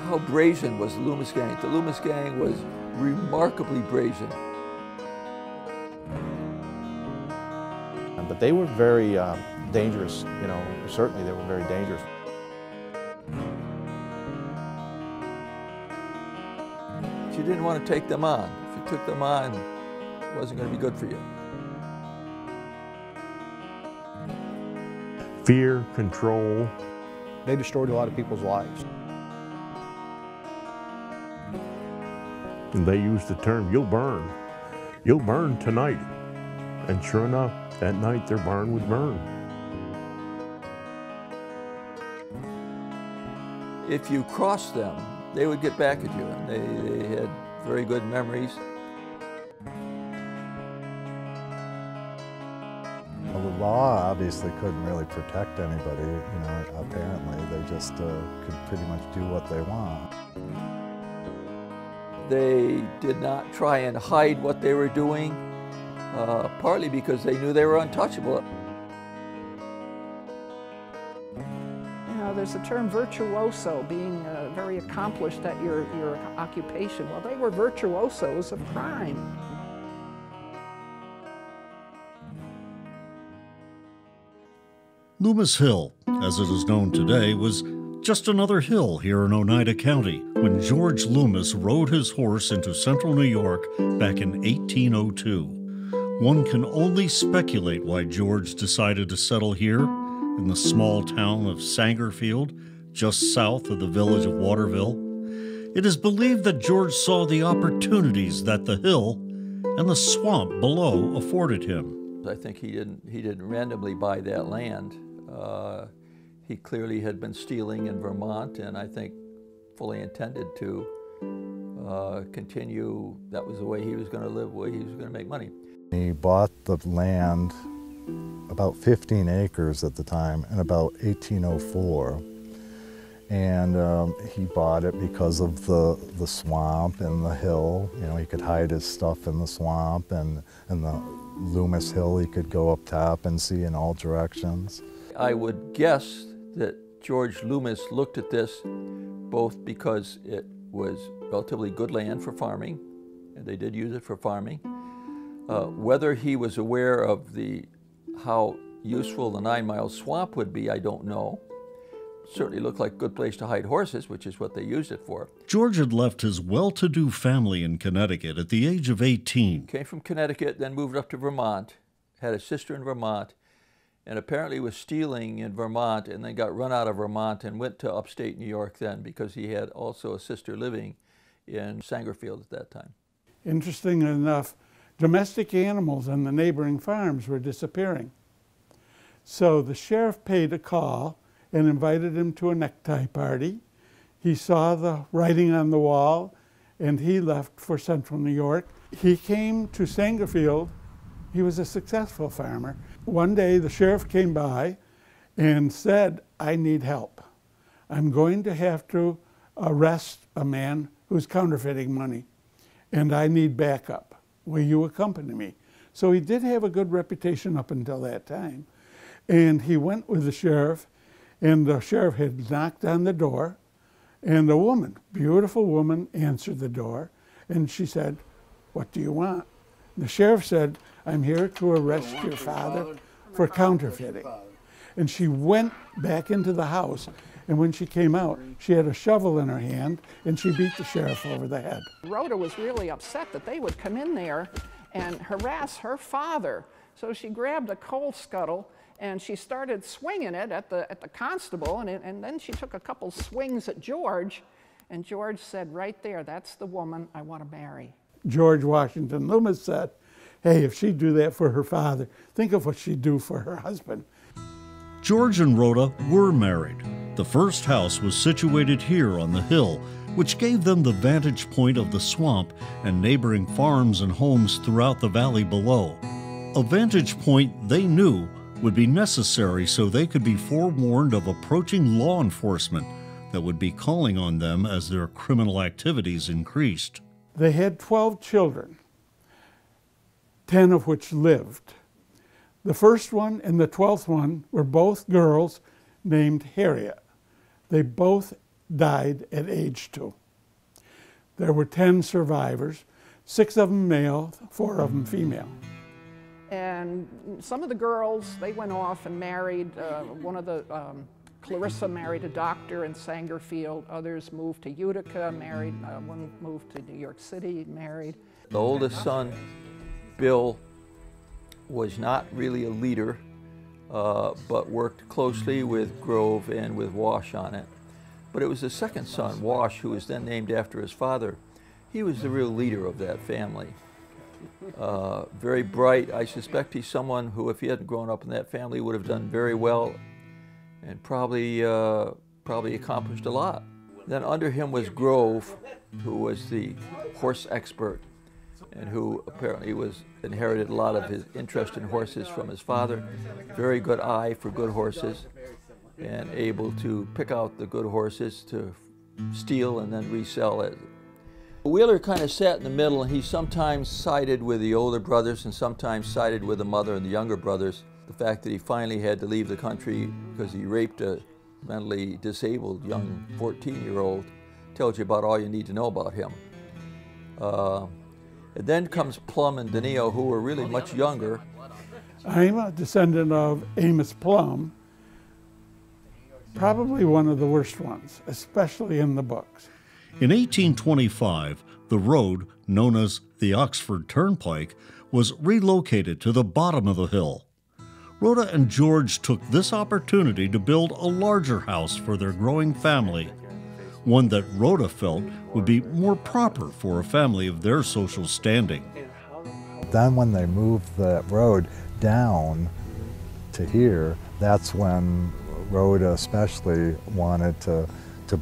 how brazen was the Loomis Gang. The Loomis Gang was remarkably brazen. But they were very dangerous, you know, certainly they were very dangerous. You didn't want to take them on. If you took them on, it wasn't going to be good for you. Fear, control. They destroyed a lot of people's lives. And they used the term, you'll burn. You'll burn tonight. And sure enough, that night their barn would burn. If you crossed them, they would get back at you, and they had very good memories. Well, the law obviously couldn't really protect anybody, you know, apparently. They just could pretty much do what they want. They did not try and hide what they were doing, partly because they knew they were untouchable. There's the term virtuoso, being very accomplished at your occupation. Well, they were virtuosos of crime. Loomis Hill, as it is known today, was just another hill here in Oneida County when George Loomis rode his horse into central New York back in 1802. One can only speculate why George decided to settle here in the small town of Sangerfield, just south of the village of Waterville. It is believed that George saw the opportunities that the hill and the swamp below afforded him. I think he didn't randomly buy that land. He clearly had been stealing in Vermont, and I think fully intended to continue. That was the way he was going to live, the way he was going to make money. He bought the land, about 15 acres at the time, in about 1804. And he bought it because of the swamp and the hill. You know, he could hide his stuff in the swamp, and the Loomis Hill he could go up top and see in all directions. I would guess that George Loomis looked at this both because it was relatively good land for farming, and they did use it for farming. Whether he was aware of how useful the 9 Mile Swamp would be, I don't know. Certainly looked like a good place to hide horses, which is what they used it for. George had left his well-to-do family in Connecticut at the age of 18. Came from Connecticut, then moved up to Vermont, had a sister in Vermont, and apparently was stealing in Vermont, and then got run out of Vermont and went to upstate New York then, because he had also a sister living in Sangerfield at that time. Interesting enough, domestic animals on the neighboring farms were disappearing. So the sheriff paid a call and invited him to a necktie party. He saw the writing on the wall, and he left for central New York. He came to Sangerfield. He was a successful farmer. One day the sheriff came by and said, I need help. I'm going to have to arrest a man who's counterfeiting money, and I need backup. Will you accompany me? So he did have a good reputation up until that time. And he went with the sheriff, and the sheriff had knocked on the door, and a woman, beautiful woman, answered the door, and she said, what do you want? The sheriff said, I'm here to arrest your father for counterfeiting. And she went back into the house, and when she came out, she had a shovel in her hand, and she beat the sheriff over the head. Rhoda was really upset that they would come in there and harass her father. So she grabbed a coal scuttle and she started swinging it at the constable, and then she took a couple swings at George, and George said, right there, that's the woman I want to marry. George Washington Loomis said, hey, if she'd do that for her father, think of what she'd do for her husband. George and Rhoda were married. The first house was situated here on the hill, which gave them the vantage point of the swamp and neighboring farms and homes throughout the valley below. A vantage point they knew would be necessary so they could be forewarned of approaching law enforcement that would be calling on them as their criminal activities increased. They had 12 children, 10 of which lived. The first one and the 12th one were both girls named Harriet. They both died at age 2. There were 10 survivors, 6 of them male, 4 of them female. And some of the girls, they went off and married. One of the, Clarissa married a doctor in Sangerfield. Others moved to Utica, married. One moved to New York City, married. The oldest son, Bill, was not really a leader, but worked closely with Grove and with Wash on it. But it was the second son, Wash, who was then named after his father. He was the real leader of that family. Very bright. I suspect he's someone who, if he hadn't grown up in that family, would have done very well and probably accomplished a lot. Then under him was Grove, who was the horse expert and who apparently inherited a lot of his interest in horses from his father. Very good eye for good horses and able to pick out the good horses to steal and then resell it. Wheeler kind of sat in the middle, and he sometimes sided with the older brothers and sometimes sided with the mother and the younger brothers. The fact that he finally had to leave the country because he raped a mentally disabled young 14-year-old tells you about all you need to know about him. And then comes Plum and Danilo, who were really much younger. I'm a descendant of Amos Plum, probably one of the worst ones, especially in the books. In 1825, the road, known as the Oxford Turnpike, was relocated to the bottom of the hill. Rhoda and George took this opportunity to build a larger house for their growing family, one that Rhoda felt would be more proper for a family of their social standing. Then when they moved that road down to here, that's when Rhoda especially wanted to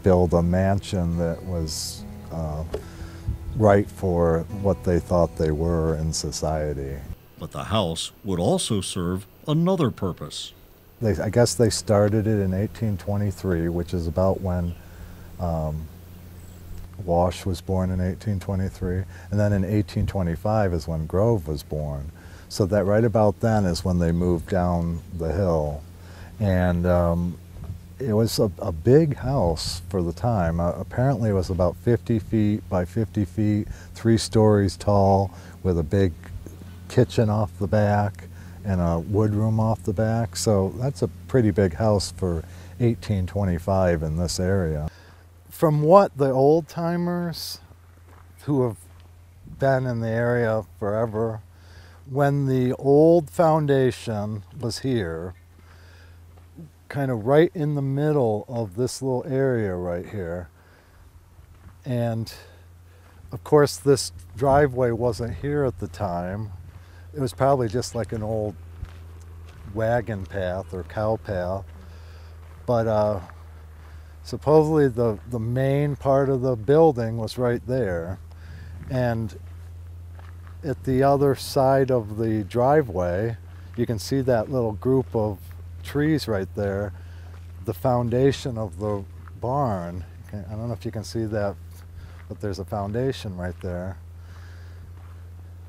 build a mansion that was right for what they thought they were in society. But the house would also serve another purpose. I guess they started it in 1823, which is about when Wash was born in 1823, and then in 1825 is when Grove was born. So that right about then is when they moved down the hill. And it was a big house for the time. Apparently it was about 50 feet by 50 feet, 3 stories tall, with a big kitchen off the back and a wood room off the back. So that's a pretty big house for 1825 in this area. From what the old timers who have been in the area forever, when the old foundation was here, kind of right in the middle of this little area right here. And of course this driveway wasn't here at the time. It was probably just like an old wagon path or cow path. But supposedly the main part of the building was right there. And at the other side of the driveway, you can see that little group of trees right there, the foundation of the barn. I don't know if you can see that, but there's a foundation right there.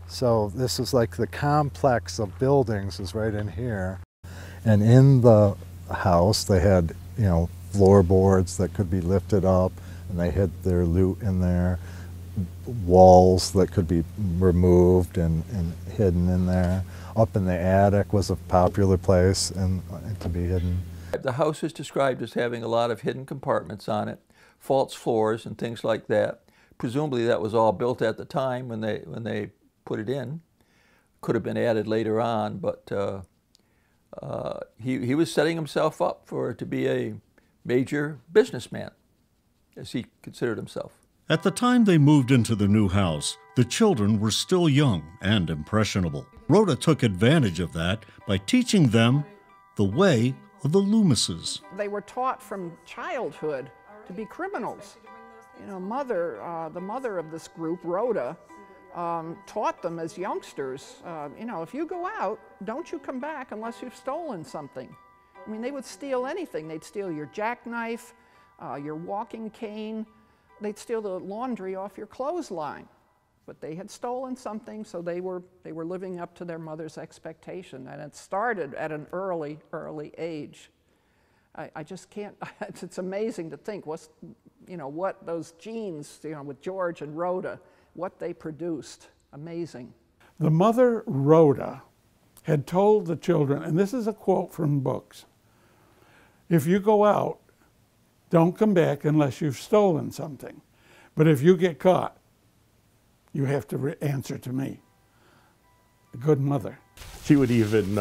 So this is like the complex of buildings is right in here. And in the house they had, you know, floorboards that could be lifted up, and they hid their loot in there, walls that could be removed and hidden in there. Up in the attic was a popular place and to be hidden. The house is described as having a lot of hidden compartments on it, false floors and things like that. Presumably that was all built at the time when they put it in. Could have been added later on, but he was setting himself up to be a major businessman, as he considered himself. At the time they moved into the new house, the children were still young and impressionable. Rhoda took advantage of that by teaching them the way of the Loomises. They were taught from childhood to be criminals. You know, the mother of this group, Rhoda, taught them as youngsters, you know, if you go out, don't you come back unless you've stolen something. I mean, they would steal anything. They'd steal your jackknife, your walking cane. They'd steal the laundry off your clothesline. But they had stolen something, so they were living up to their mother's expectation. And it started at an early age. I just can't, it's amazing to think what's, what those genes, with George and Rhoda, what they produced. Amazing. The mother, Rhoda, had told the children, and this is a quote from books, if you go out, don't come back unless you've stolen something. But if you get caught, you have to answer to me. A good mother. She would even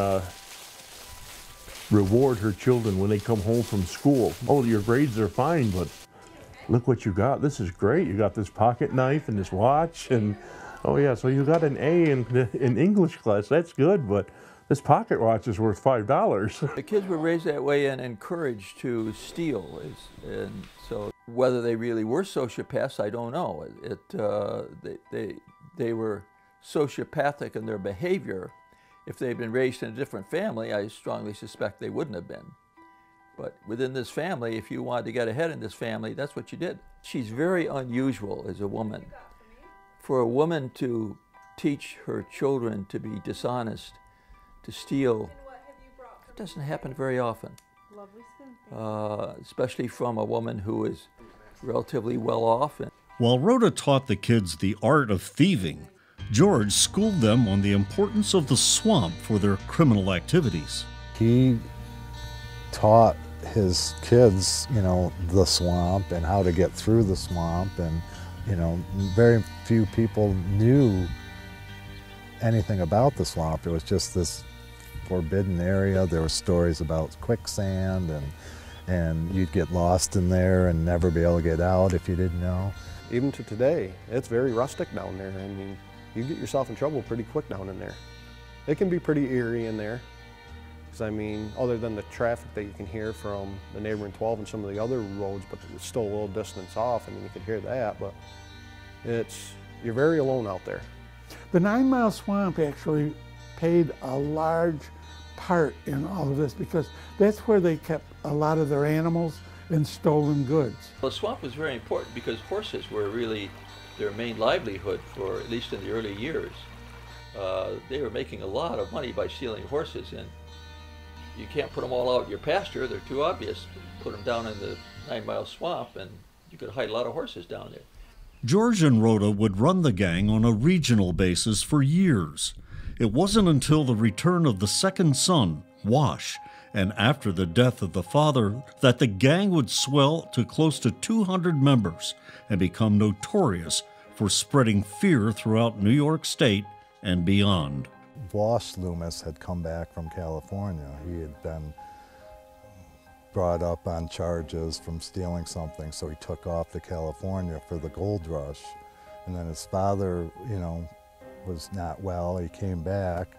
reward her children when they come home from school. Oh, your grades are fine, but look what you got. This is great. You got this pocket knife and this watch, and oh yeah, so you got an A in English class. That's good, but this pocket watch is worth $5. The kids were raised that way and encouraged to steal, and so whether they really were sociopaths, I don't know. They were sociopathic in their behavior. If they'd been raised in a different family, I strongly suspect they wouldn't have been. But within this family, if you wanted to get ahead in this family, that's what you did. She's very unusual as a woman. For a woman to teach her children to be dishonest, to steal, it doesn't happen very often. Especially from a woman who is relatively well off. While Rhoda taught the kids the art of thieving, George schooled them on the importance of the swamp for their criminal activities. He taught his kids, the swamp and how to get through the swamp, and, very few people knew anything about the swamp. It was just this forbidden area. There were stories about quicksand, and you'd get lost in there and never be able to get out if you didn't know. Even to today, it's very rustic down there. I mean, you get yourself in trouble pretty quick down in there. It can be pretty eerie in there. Because I mean, other than the traffic that you can hear from the neighboring 12 and some of the other roads, but it's still a little distance off. I mean, you could hear that, but you're very alone out there. The 9 Mile Swamp actually played a large part in all of this because that's where they kept a lot of their animals and stolen goods. Well, the swamp was very important because horses were really their main livelihood for at least in the early years. They were making a lot of money by stealing horses, and you can't put them all out in your pasture, they're too obvious. Put them down in the 9 Mile Swamp and you could hide a lot of horses down there. George and Rhoda would run the gang on a regional basis for years. It wasn't until the return of the second son, Wash, and after the death of the father that the gang would swell to close to 200 members and become notorious for spreading fear throughout New York State and beyond. Wash Loomis had come back from California. He had been brought up on charges from stealing something, so he took off to California for the gold rush. And then his father, was not well. He came back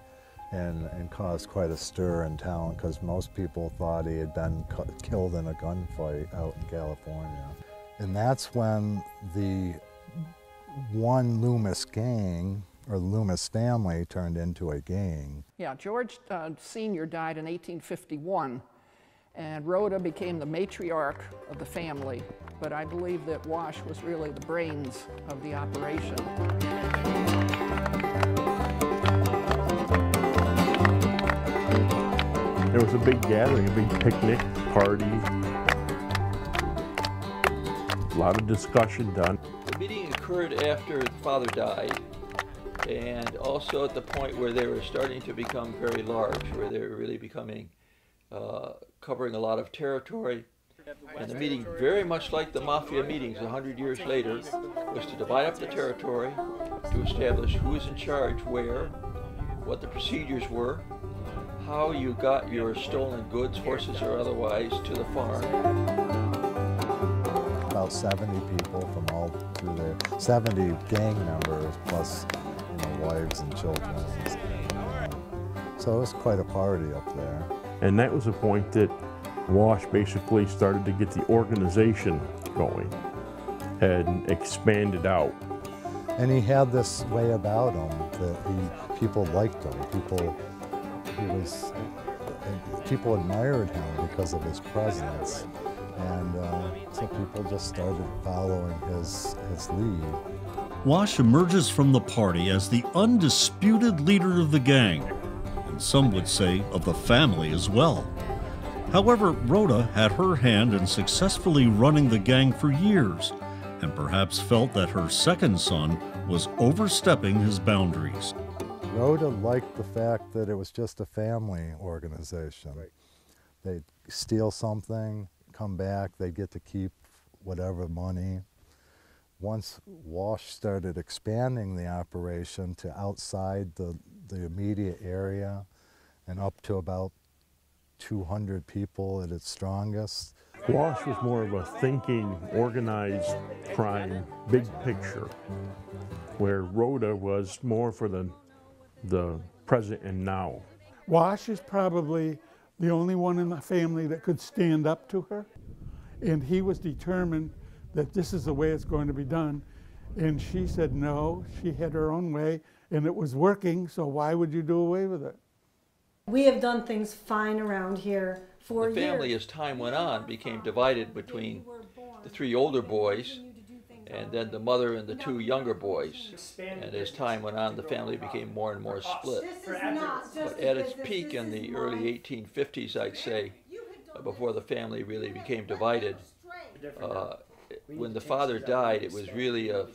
and caused quite a stir in town because most people thought he had been killed in a gunfight out in California. And that's when the one Loomis gang, or the Loomis family, turned into a gang. Yeah, George Sr. died in 1851, and Rhoda became the matriarch of the family, but I believe that Wash was really the brains of the operation. There was a big gathering, a big picnic, party. A lot of discussion done. The meeting occurred after the father died, and also at the point where they were starting to become very large, where they were really becoming, covering a lot of territory. And the meeting, very much like the mafia meetings 100 years later, was to divide up the territory, to establish who was in charge where, what the procedures were, how you got your stolen goods, horses or otherwise, to the farm. About 70 people from all through there, 70 gang members plus wives and children. So it was quite a party up there. And that was the point that Wash basically started to get the organization going and expanded out. And he had this way about him that people liked him. People admired him because of his presence. And so people just started following his lead. Wash emerges from the party as the undisputed leader of the gang, and some would say of the family as well. However, Rhoda had her hand in successfully running the gang for years, and perhaps felt that her second son was overstepping his boundaries. Rhoda liked the fact that it was just a family organization. Right. They'd steal something, come back, they'd get to keep whatever money. Once Wash started expanding the operation to outside the immediate area and up to about 200 people at its strongest. Wash was more of a thinking, organized crime, big picture, where Rhoda was more for the present and now. Wash is probably the only one in the family that could stand up to her, and he was determined that this is the way it's going to be done. And she said no, she had her own way, and it was working, so why would you do away with it? We have done things fine around here for years. The family, as time went on, became divided between the three older boys and then the mother and the two younger boys. And as time went on, the family became more and more split. But at its peak in the early 1850s, I'd say, before the family really became divided, when the father died, it was really a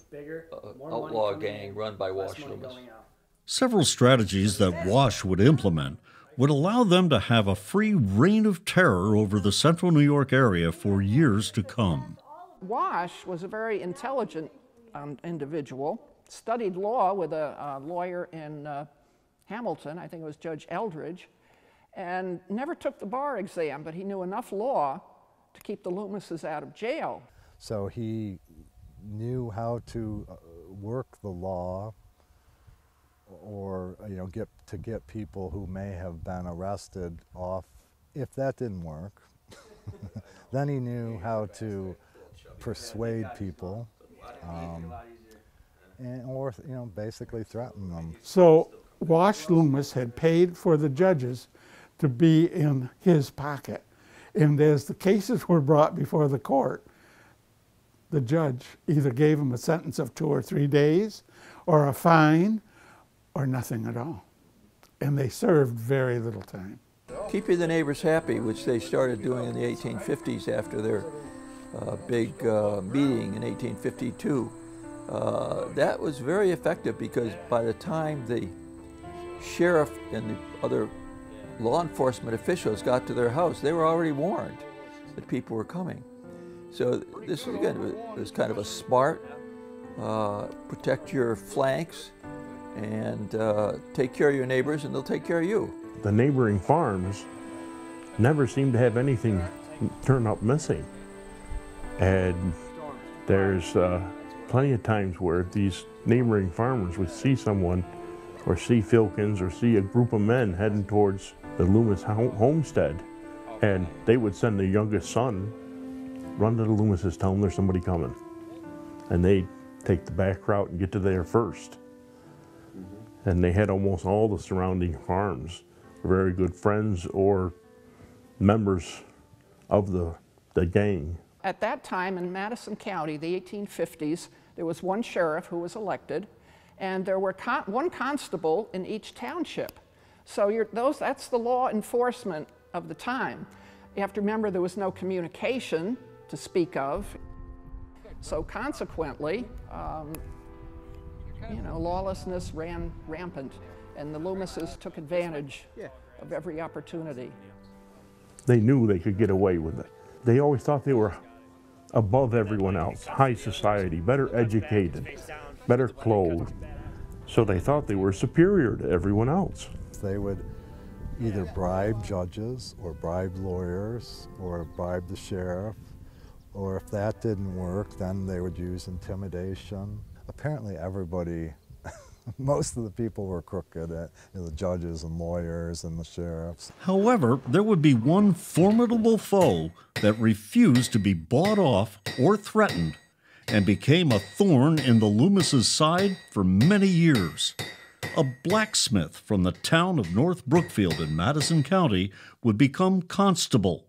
outlaw gang run by Wash Loomis. Several strategies that Wash would implement would allow them to have a free reign of terror over the central New York area for years to come. Wash was a very intelligent individual, studied law with a lawyer in Hamilton, I think it was Judge Eldridge, and never took the bar exam, but he knew enough law to keep the Loomises out of jail. So he knew how to work the law, or get people who may have been arrested off. If that didn't work, then he knew how to persuade people, or basically threaten them. So Wash Loomis had paid for the judges to be in his pocket, and as the cases were brought before the court, the judge either gave him a sentence of 2 or 3 days, or a fine, or nothing at all. And they served very little time. Keeping the neighbors happy, which they started doing in the 1850s after their big meeting in 1852, that was very effective because by the time the sheriff and the other law enforcement officials got to their house, they were already warned that people were coming. So this, again, was kind of a smart, protect your flanks, and take care of your neighbors, and they'll take care of you. The neighboring farms never seemed to have anything turn up missing. And there's plenty of times where these neighboring farmers would see someone, or see Filkins, or see a group of men heading towards the Loomis homestead, and they would send their youngest son, run to the Loomises, tell them there's somebody coming. And they'd take the back route and get to there first. And they had almost all the surrounding farms very good friends or members of the gang. At that time in Madison County, the 1850s, there was one sheriff who was elected, and there were one constable in each township. So that's the law enforcement of the time. You have to remember there was no communication to speak of. So consequently, lawlessness ran rampant, and the Loomises took advantage of every opportunity. They knew they could get away with it. They always thought they were above everyone else, high society, better educated, better clothed. So they thought they were superior to everyone else. They would either bribe judges or bribe lawyers or bribe the sheriff, or if that didn't work, then they would use intimidation. Apparently everybody, most of the people were crooked, the judges and lawyers and the sheriffs. However, there would be one formidable foe that refused to be bought off or threatened and became a thorn in the Loomis' side for many years. A blacksmith from the town of North Brookfield in Madison County would become constable.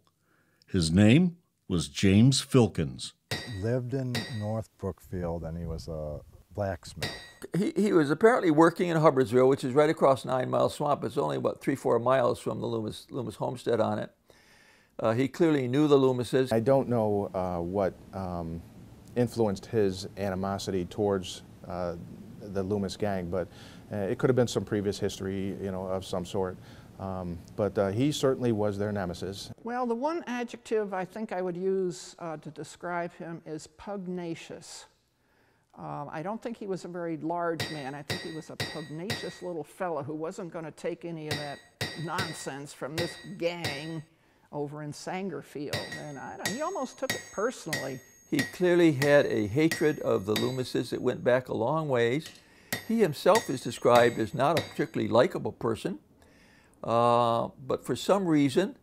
His name was James Filkins. Lived in North Brookfield, and he was a blacksmith. He was apparently working in Hubbardsville, which is right across 9 Mile Swamp. It's only about 3-4 miles from the Loomis homestead on it. He clearly knew the Loomises. I don't know what influenced his animosity towards the Loomis Gang, but it could have been some previous history, you know, of some sort. But he certainly was their nemesis. Well, the one adjective I think I would use to describe him is pugnacious. I don't think he was a very large man. I think he was a pugnacious little fella who wasn't going to take any of that nonsense from this gang over in Sangerfield. And he almost took it personally. He clearly had a hatred of the Loomises that went back a long ways. He himself is described as not a particularly likable person, but for some reason,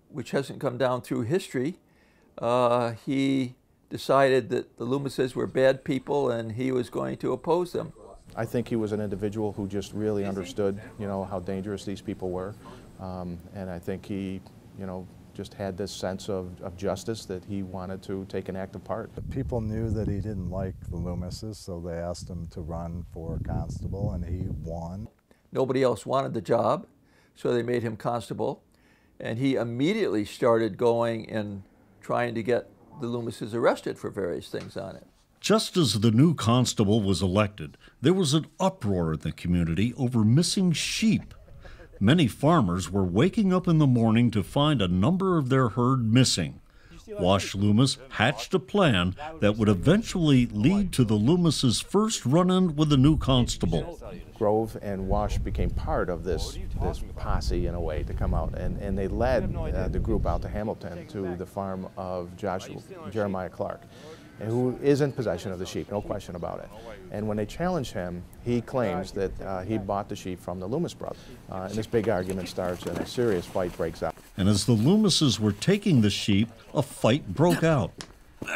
which hasn't come down through history, he decided that the Loomises were bad people and he was going to oppose them. I think he was an individual who just really understood, you know, how dangerous these people were. And I think he, you know, just had this sense of justice that he wanted to take an active part. People knew that he didn't like the Loomises, so they asked him to run for constable, and he won. Nobody else wanted the job, so they made him constable. And he immediately started going and trying to get the Loomises arrested for various things on it. Just as the new constable was elected, there was an uproar in the community over missing sheep. Many farmers were waking up in the morning to find a number of their herd missing. Wash Loomis hatched a plan that would eventually lead to the Loomis's first run-in with the new constable. Grove and Wash became part of this posse in a way to come out, and they led the group out to Hamilton to the farm of Jeremiah Clark, who is in possession of the sheep, no question about it. And when they challenge him, he claims that he bought the sheep from the Loomis brothers. And this big argument starts and a serious fight breaks out. And as the Loomises were taking the sheep, a fight broke out.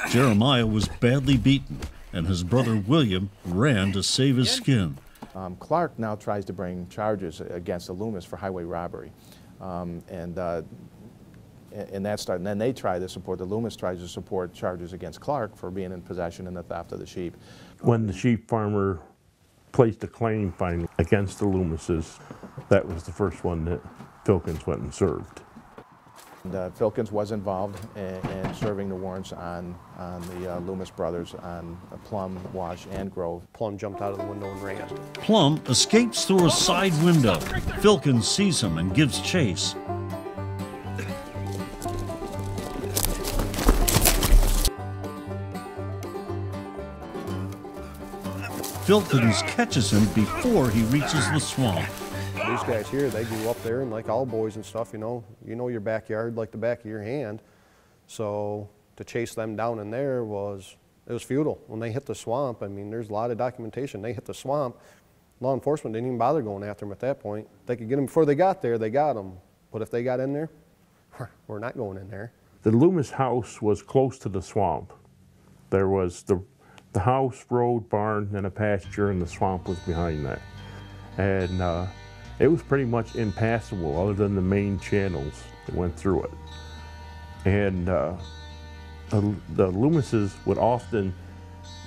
Jeremiah was badly beaten, and his brother William ran to save his skin. Clark now tries to bring charges against the Loomis for highway robbery. And that started, and then they try to support, the Loomis tries to support charges against Clark for being in possession and the theft of the sheep. When the sheep farmer placed a claim finally against the Loomises, that was the first one that Filkins went and served. And, Filkins was involved in serving the warrants on the Loomis brothers on Plum, Wash, and Grove. Plum jumped out of the window and ran. Plum escapes through a side window. Filkins sees him and gives chase. Filkins catches him before he reaches the swamp. These guys here, they grew up there, and like all boys and stuff, you know your backyard like the back of your hand. So to chase them down in there it was futile. When they hit the swamp, I mean, there's a lot of documentation. They hit the swamp, law enforcement didn't even bother going after them at that point. If they could get them before they got there, they got them. But if they got in there, we're not going in there. The Loomis house was close to the swamp. There was the house, road, barn, and a pasture, and the swamp was behind that. And it was pretty much impassable other than the main channels that went through it. And the Loomises would often,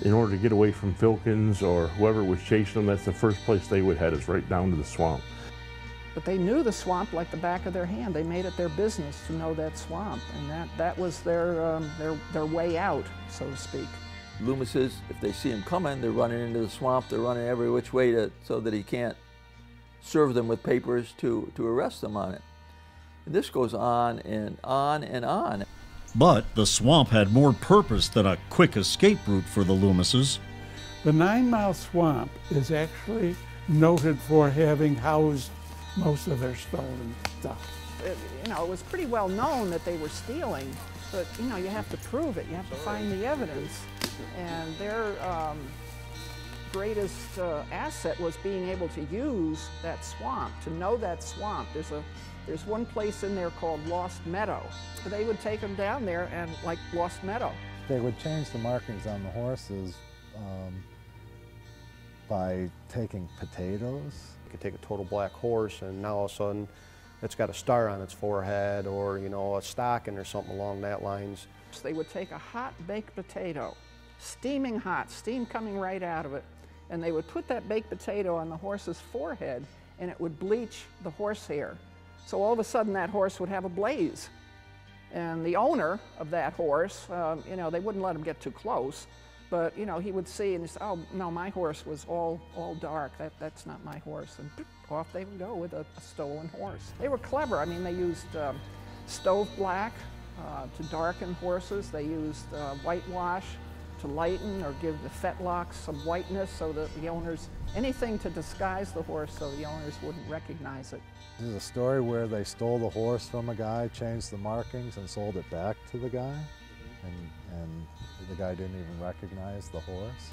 in order to get away from Filkins or whoever was chasing them, that's the first place they would head, is right down to the swamp. But they knew the swamp like the back of their hand. They made it their business to know that swamp, and that was their way out, so to speak. Loomises, if they see him coming, they're running into the swamp, they're running every which way so that he can't serve them with papers to arrest them on it. And this goes on and on and on. But the swamp had more purpose than a quick escape route for the Loomises. The 9 Mile Swamp is actually noted for having housed most of their stolen stuff. It was pretty well known that they were stealing, but you have to prove it. You have to find the evidence. And their greatest asset was being able to use that swamp, to know that swamp. There's one place in there called Lost Meadow. They would take them down there and like Lost Meadow. They would change the markings on the horses by taking potatoes. You could take a total black horse and now all of a sudden it's got a star on its forehead or, a stocking or something along that lines. They would take a hot baked potato, steaming hot, steam coming right out of it, and they would put that baked potato on the horse's forehead and it would bleach the horsehair. So all of a sudden that horse would have a blaze. And the owner of that horse, you know, they wouldn't let him get too close, but, you know, he would see and he'd say, oh, no, my horse was all dark. That's not my horse. And off they would go with a stolen horse. They were clever. I mean, they used stove black to darken horses. They used whitewash to lighten or give the fetlocks some whiteness so that the owners, anything to disguise the horse so the owners wouldn't recognize it. This is a story where they stole the horse from a guy, changed the markings, and sold it back to the guy. And the guy didn't even recognize the horse.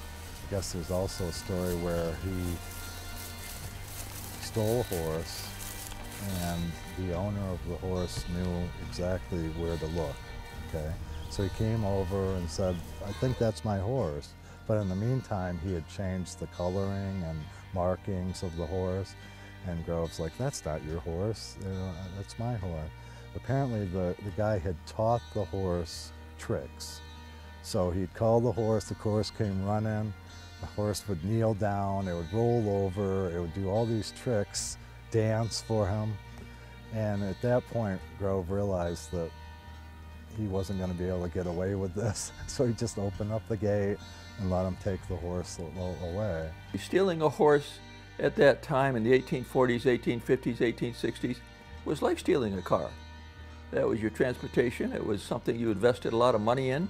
I guess there's also a story where he stole a horse and the owner of the horse knew exactly where to look, okay? So he came over and said, I think that's my horse. But in the meantime, he had changed the coloring and markings of the horse. And Grove's like, that's not your horse, you know, that's my horse. Apparently the guy had taught the horse tricks. So he'd call the horse came running, the horse would kneel down, it would roll over, it would do all these tricks, dance for him. And at that point, Grove realized that he wasn't going to be able to get away with this. So he just opened up the gate and let him take the horse away. Stealing a horse at that time in the 1840s, 1850s, 1860s was like stealing a car. That was your transportation. It was something you invested a lot of money in.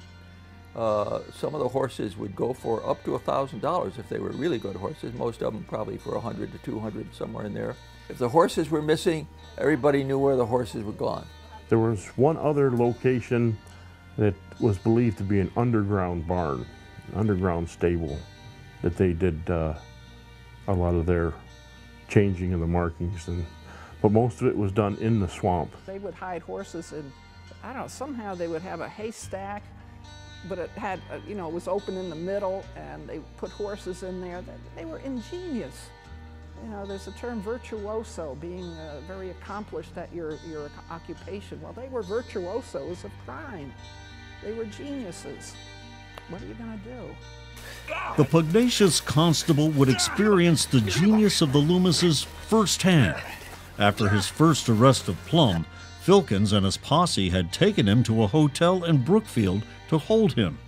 Some of the horses would go for up to $1,000 if they were really good horses. Most of them probably for 100 to 200, somewhere in there. If the horses were missing, everybody knew where the horses were gone. There was one other location that was believed to be an underground barn, an underground stable, that they did a lot of their changing of the markings, but most of it was done in the swamp. They would hide horses in, I don't know, somehow they would have a haystack, but it had, you know, it was open in the middle, and they put horses in there. They were ingenious. You know, there's a term virtuoso, being very accomplished at your occupation. Well, they were virtuosos of crime. They were geniuses. What are you going to do? The pugnacious constable would experience the genius of the Loomises firsthand. After his first arrest of Plum, Filkins and his posse had taken him to a hotel in Brookfield to hold him.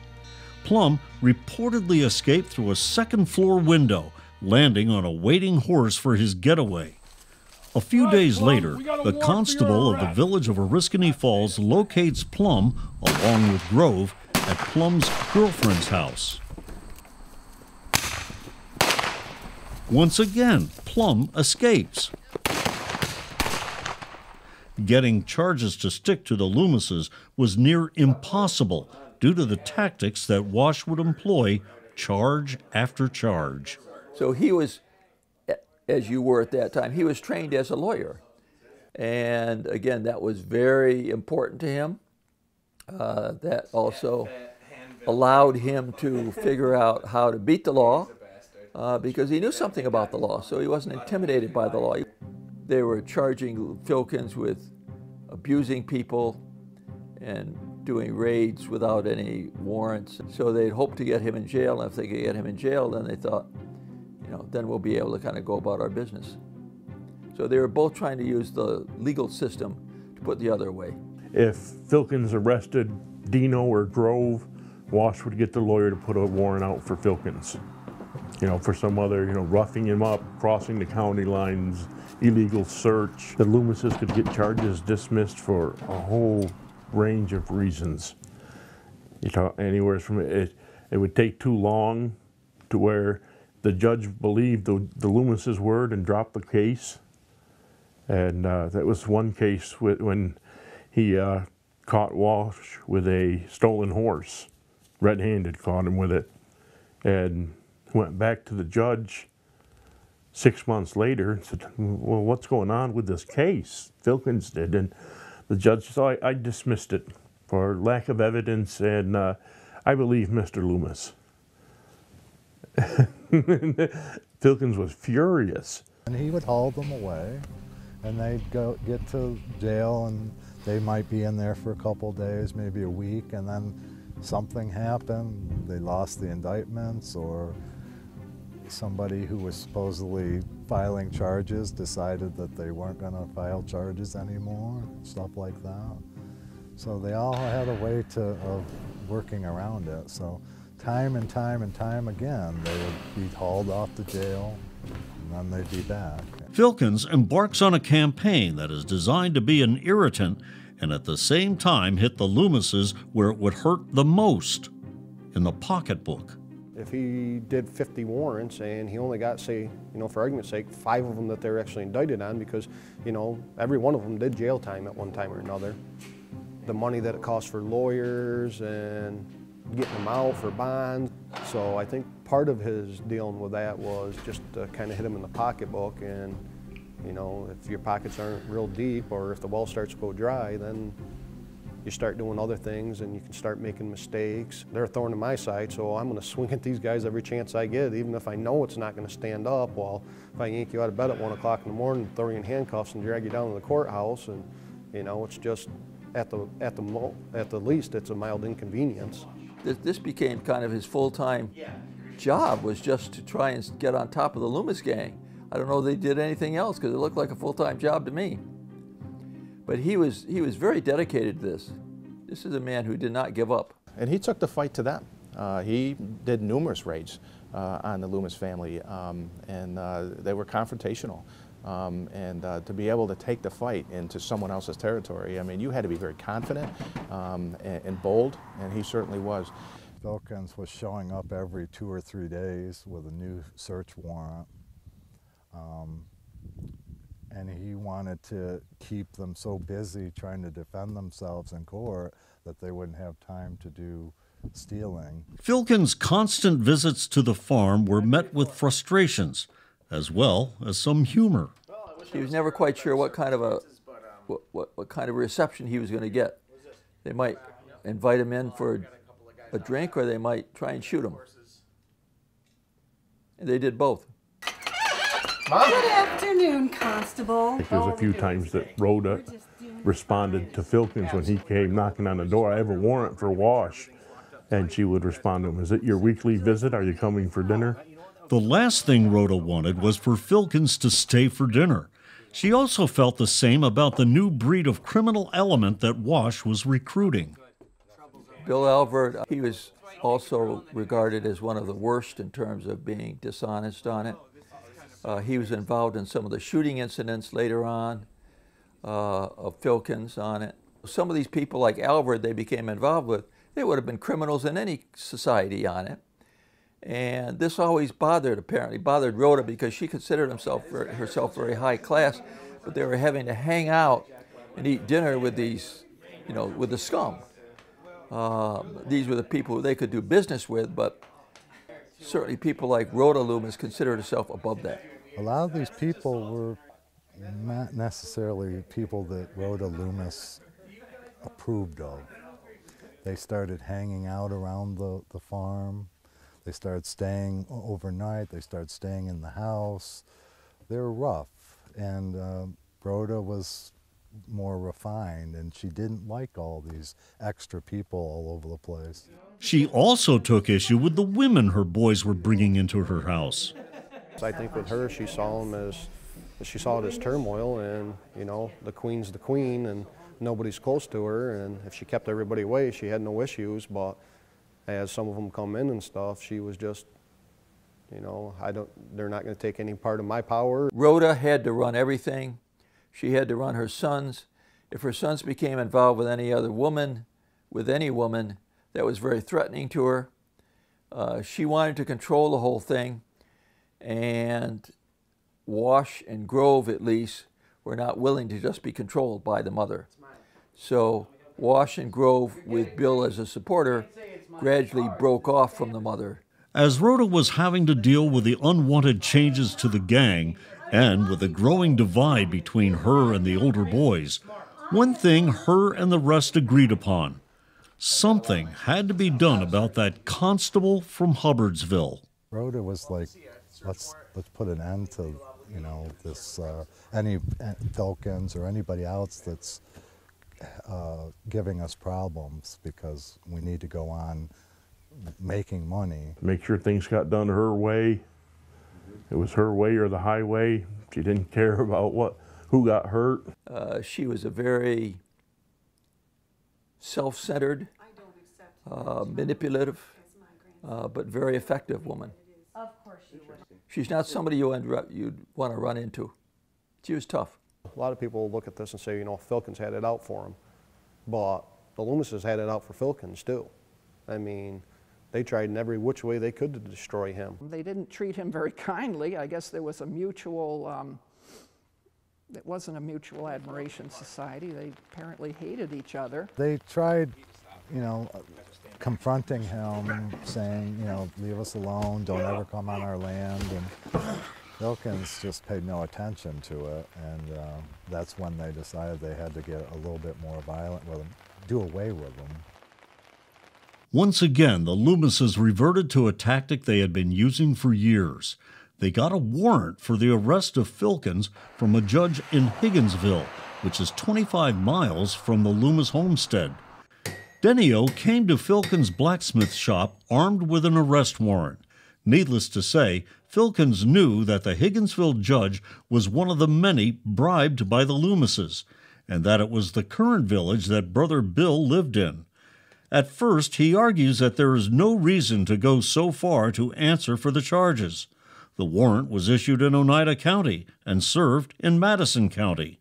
Plum reportedly escaped through a second-floor window, landing on a waiting horse for his getaway. A few days later, the constable of the village of Oriskany Falls locates Plum, along with Grove, at Plum's girlfriend's house. Once again, Plum escapes. Getting charges to stick to the Loomises was near impossible due to the tactics that Wash would employ, charge after charge. So he was, as you were at that time, he was trained as a lawyer. And again, that was very important to him. That also allowed him to figure out how to beat the law because he knew something about the law, so he wasn't intimidated by the law. They were charging Filkins with abusing people and doing raids without any warrants. So they'd hoped to get him in jail, and if they could get him in jail, then they thought, you know, then we'll be able to kind of go about our business. So they were both trying to use the legal system to put the other away. If Filkins arrested Dino or Grove, Wash would get the lawyer to put a warrant out for Filkins. You know, for some other, you know, roughing him up, crossing the county lines, illegal search. The Loomises could get charges dismissed for a whole range of reasons. You know, anywhere from it would take too long to where the judge believed the Loomises' word and dropped the case. And that was one case when he caught Wash with a stolen horse, red-handed, caught him with it, and went back to the judge 6 months later and said, well, what's going on with this case? Filkins did. And the judge said, I dismissed it for lack of evidence, and I believe Mr. Loomis. Filkins was furious. And he would haul them away, and they'd get to jail, and they might be in there for a couple days, maybe a week, and then something happened. They lost the indictments, or somebody who was supposedly filing charges decided that they weren't going to file charges anymore, stuff like that. So they all had a way of working around it. So time and time and time again, they would be hauled off to jail, and then they'd be back. Filkins embarks on a campaign that is designed to be an irritant and at the same time hit the Loomises where it would hurt the most, in the pocketbook. If he did 50 warrants and he only got, say, for argument's sake, 5 of them that they're actually indicted on because, every one of them did jail time at one time or another. The money that it costs for lawyers and getting them out for bonds. So I think part of his dealing with that was just to kind of hit him in the pocketbook, and if your pockets aren't real deep or if the well starts to go dry, then you start doing other things and you can start making mistakes. They're a thorn in my side, so I'm going to swing at these guys every chance I get, even if I know it's not going to stand up. Well, if I yank you out of bed at 1 o'clock in the morning, throw you in handcuffs and drag you down to the courthouse, and it's just at the least it's a mild inconvenience. This became kind of his full-time job, was just to try and get on top of the Loomis Gang. I don't know if they did anything else because it looked like a full-time job to me. But he was very dedicated to this. This is a man who did not give up. And he took the fight to them. He did numerous raids on the Loomis family, and they were confrontational. To be able to take the fight into someone else's territory, I mean, you had to be very confident and bold, and he certainly was. Filkins was showing up every 2 or 3 days with a new search warrant. And he wanted to keep them so busy trying to defend themselves in court that they wouldn't have time to do stealing. Filkins' constant visits to the farm were met with frustrations, as well as some humor. He was never quite sure what kind of what kind of reception he was going to get. They might invite him in for a drink, or they might try and shoot him. And they did both. Good afternoon, Constable. There's a few times that Rhoda responded to Filkins when he came knocking on the door. I have a warrant for Wash. And she would respond to him, is it your weekly visit? Are you coming for dinner? The last thing Rhoda wanted was for Filkins to stay for dinner. She also felt the same about the new breed of criminal element that Wash was recruiting. Bill Alvord, he was also regarded as one of the worst in terms of being dishonest on it. He was involved in some of the shooting incidents later on of Filkins on it. Some of these people like Alvord they became involved with, they would have been criminals in any society on it. And this always bothered Rhoda, because she considered herself very high class, but they were having to hang out and eat dinner with these, with the scum. These were the people who they could do business with, but certainly people like Rhoda Loomis considered herself above that. A lot of these people were not necessarily people that Rhoda Loomis approved of. They started hanging out around the farm. They started staying overnight. They started staying in the house. They were rough, and Rhoda was more refined, and she didn't like all these extra people all over the place. She also took issue with the women her boys were bringing into her house. I think with her, she saw it as turmoil, and the queen's the queen, and nobody's close to her, and if she kept everybody away, she had no issues. But as some of them come in and stuff, she was just, they're not going to take any part of my power. Rhoda had to run everything. She had to run her sons. If her sons became involved with any other woman, that was very threatening to her. She wanted to control the whole thing, and Wash and Grove, at least, were not willing to just be controlled by the mother. So Wash and Grove, with Bill as a supporter, gradually broke off from the mother. As Rhoda was having to deal with the unwanted changes to the gang and with a growing divide between her and the older boys, one thing her and the rest agreed upon: something had to be done about that constable from Hubbardsville. Rhoda was like, let's put an end to this any Filkins or anybody else that's giving us problems, because we need to go on making money. Make sure things got done her way. It was her way or the highway. She didn't care about who got hurt. She was a very self-centered, manipulative, but very effective woman. Of course she would. She's not somebody you'd want to run into. She was tough. A lot of people look at this and say, you know, Filkins had it out for him, but the Loomises had it out for Filkins too. I mean, they tried in every which way they could to destroy him. They didn't treat him very kindly. I guess there was a mutual, it wasn't a mutual admiration society. They apparently hated each other. They tried, you know, confronting him, saying, you know, leave us alone, don't ever come on our land. And Filkins just paid no attention to it. And that's when they decided they had to get a little bit more violent with him, do away with him. Once again, the Loomises reverted to a tactic they had been using for years. They got a warrant for the arrest of Filkins from a judge in Higginsville, which is 25 miles from the Loomis homestead. Denio came to Filkins' blacksmith shop armed with an arrest warrant. Needless to say, Filkins knew that the Higginsville judge was one of the many bribed by the Loomises, and that it was the current village that Brother Bill lived in. At first, he argues that there is no reason to go so far to answer for the charges. The warrant was issued in Oneida County and served in Madison County.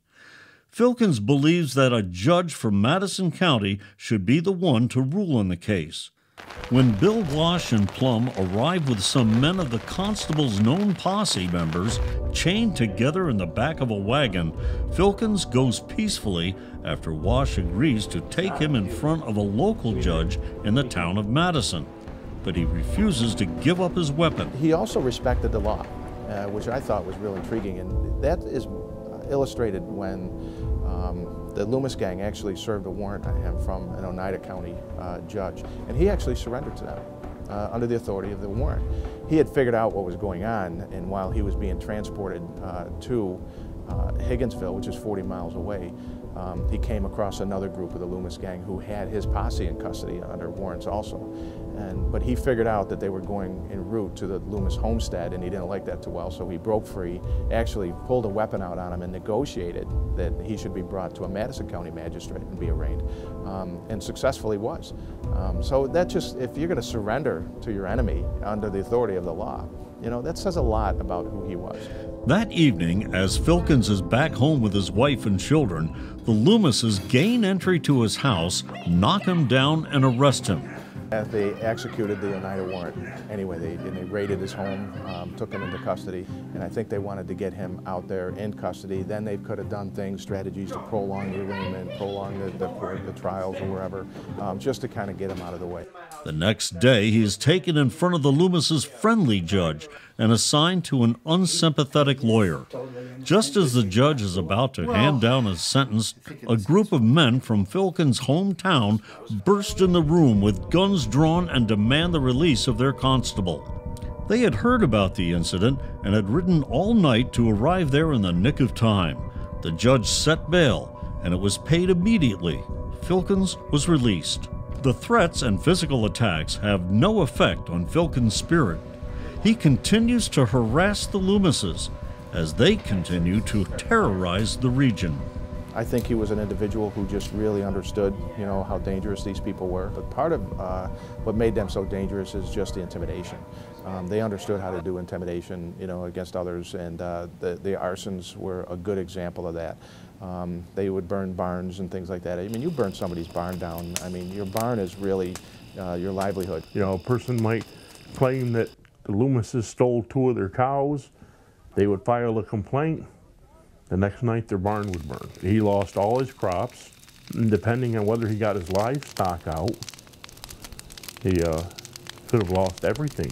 Filkins believes that a judge from Madison County should be the one to rule on the case. When Bill Wash and Plum arrive with some men of the constable's known posse members chained together in the back of a wagon, Filkins goes peacefully after Wash agrees to take him in front of a local judge in the town of Madison. But he refuses to give up his weapon. He also respected the law, which I thought was real intriguing, and that is illustrated when the Loomis Gang actually served a warrant on him from an Oneida County judge, and he actually surrendered to them under the authority of the warrant. He had figured out what was going on, and while he was being transported to Higginsville, which is 40 miles away, he came across another group of the Loomis Gang who had his posse in custody under warrants also. But he figured out that they were going en route to the Loomis homestead, and he didn't like that too well, so he broke free, actually pulled a weapon out on him and negotiated that he should be brought to a Madison County magistrate and be arraigned, and successfully was. So that just, if you're going to surrender to your enemy under the authority of the law, you know, that says a lot about who he was. That evening, as Filkins is back home with his wife and children, the Loomises gain entry to his house, knock him down, and arrest him. They executed the Oneida warrant. Anyway, they raided his home, took him into custody, and I think they wanted to get him out there in custody. Then they could have done things, strategies to prolong the arraignment, prolong the trials or wherever, just to kind of get him out of the way. The next day, he is taken in front of the Loomis' friendly judge and assigned to an unsympathetic lawyer. Just as the judge is about to hand down his sentence, a group of men from Filkins' hometown burst in the room with guns drawn and demand the release of their constable. They had heard about the incident and had ridden all night to arrive there in the nick of time. The judge set bail, and it was paid immediately. Filkins was released. The threats and physical attacks have no effect on Filkins' spirit. He continues to harass the Loomises as they continue to terrorize the region. I think he was an individual who just really understood, you know, how dangerous these people were. But part of what made them so dangerous is just the intimidation. They understood how to do intimidation, you know, against others, and the arsons were a good example of that. They would burn barns and things like that. I mean, you burn somebody's barn down, I mean, your barn is really your livelihood. You know, a person might claim that the Loomises stole 2 of their cows. They would file a complaint. The next night their barn was burned. He lost all his crops, and depending on whether he got his livestock out, he could have lost everything.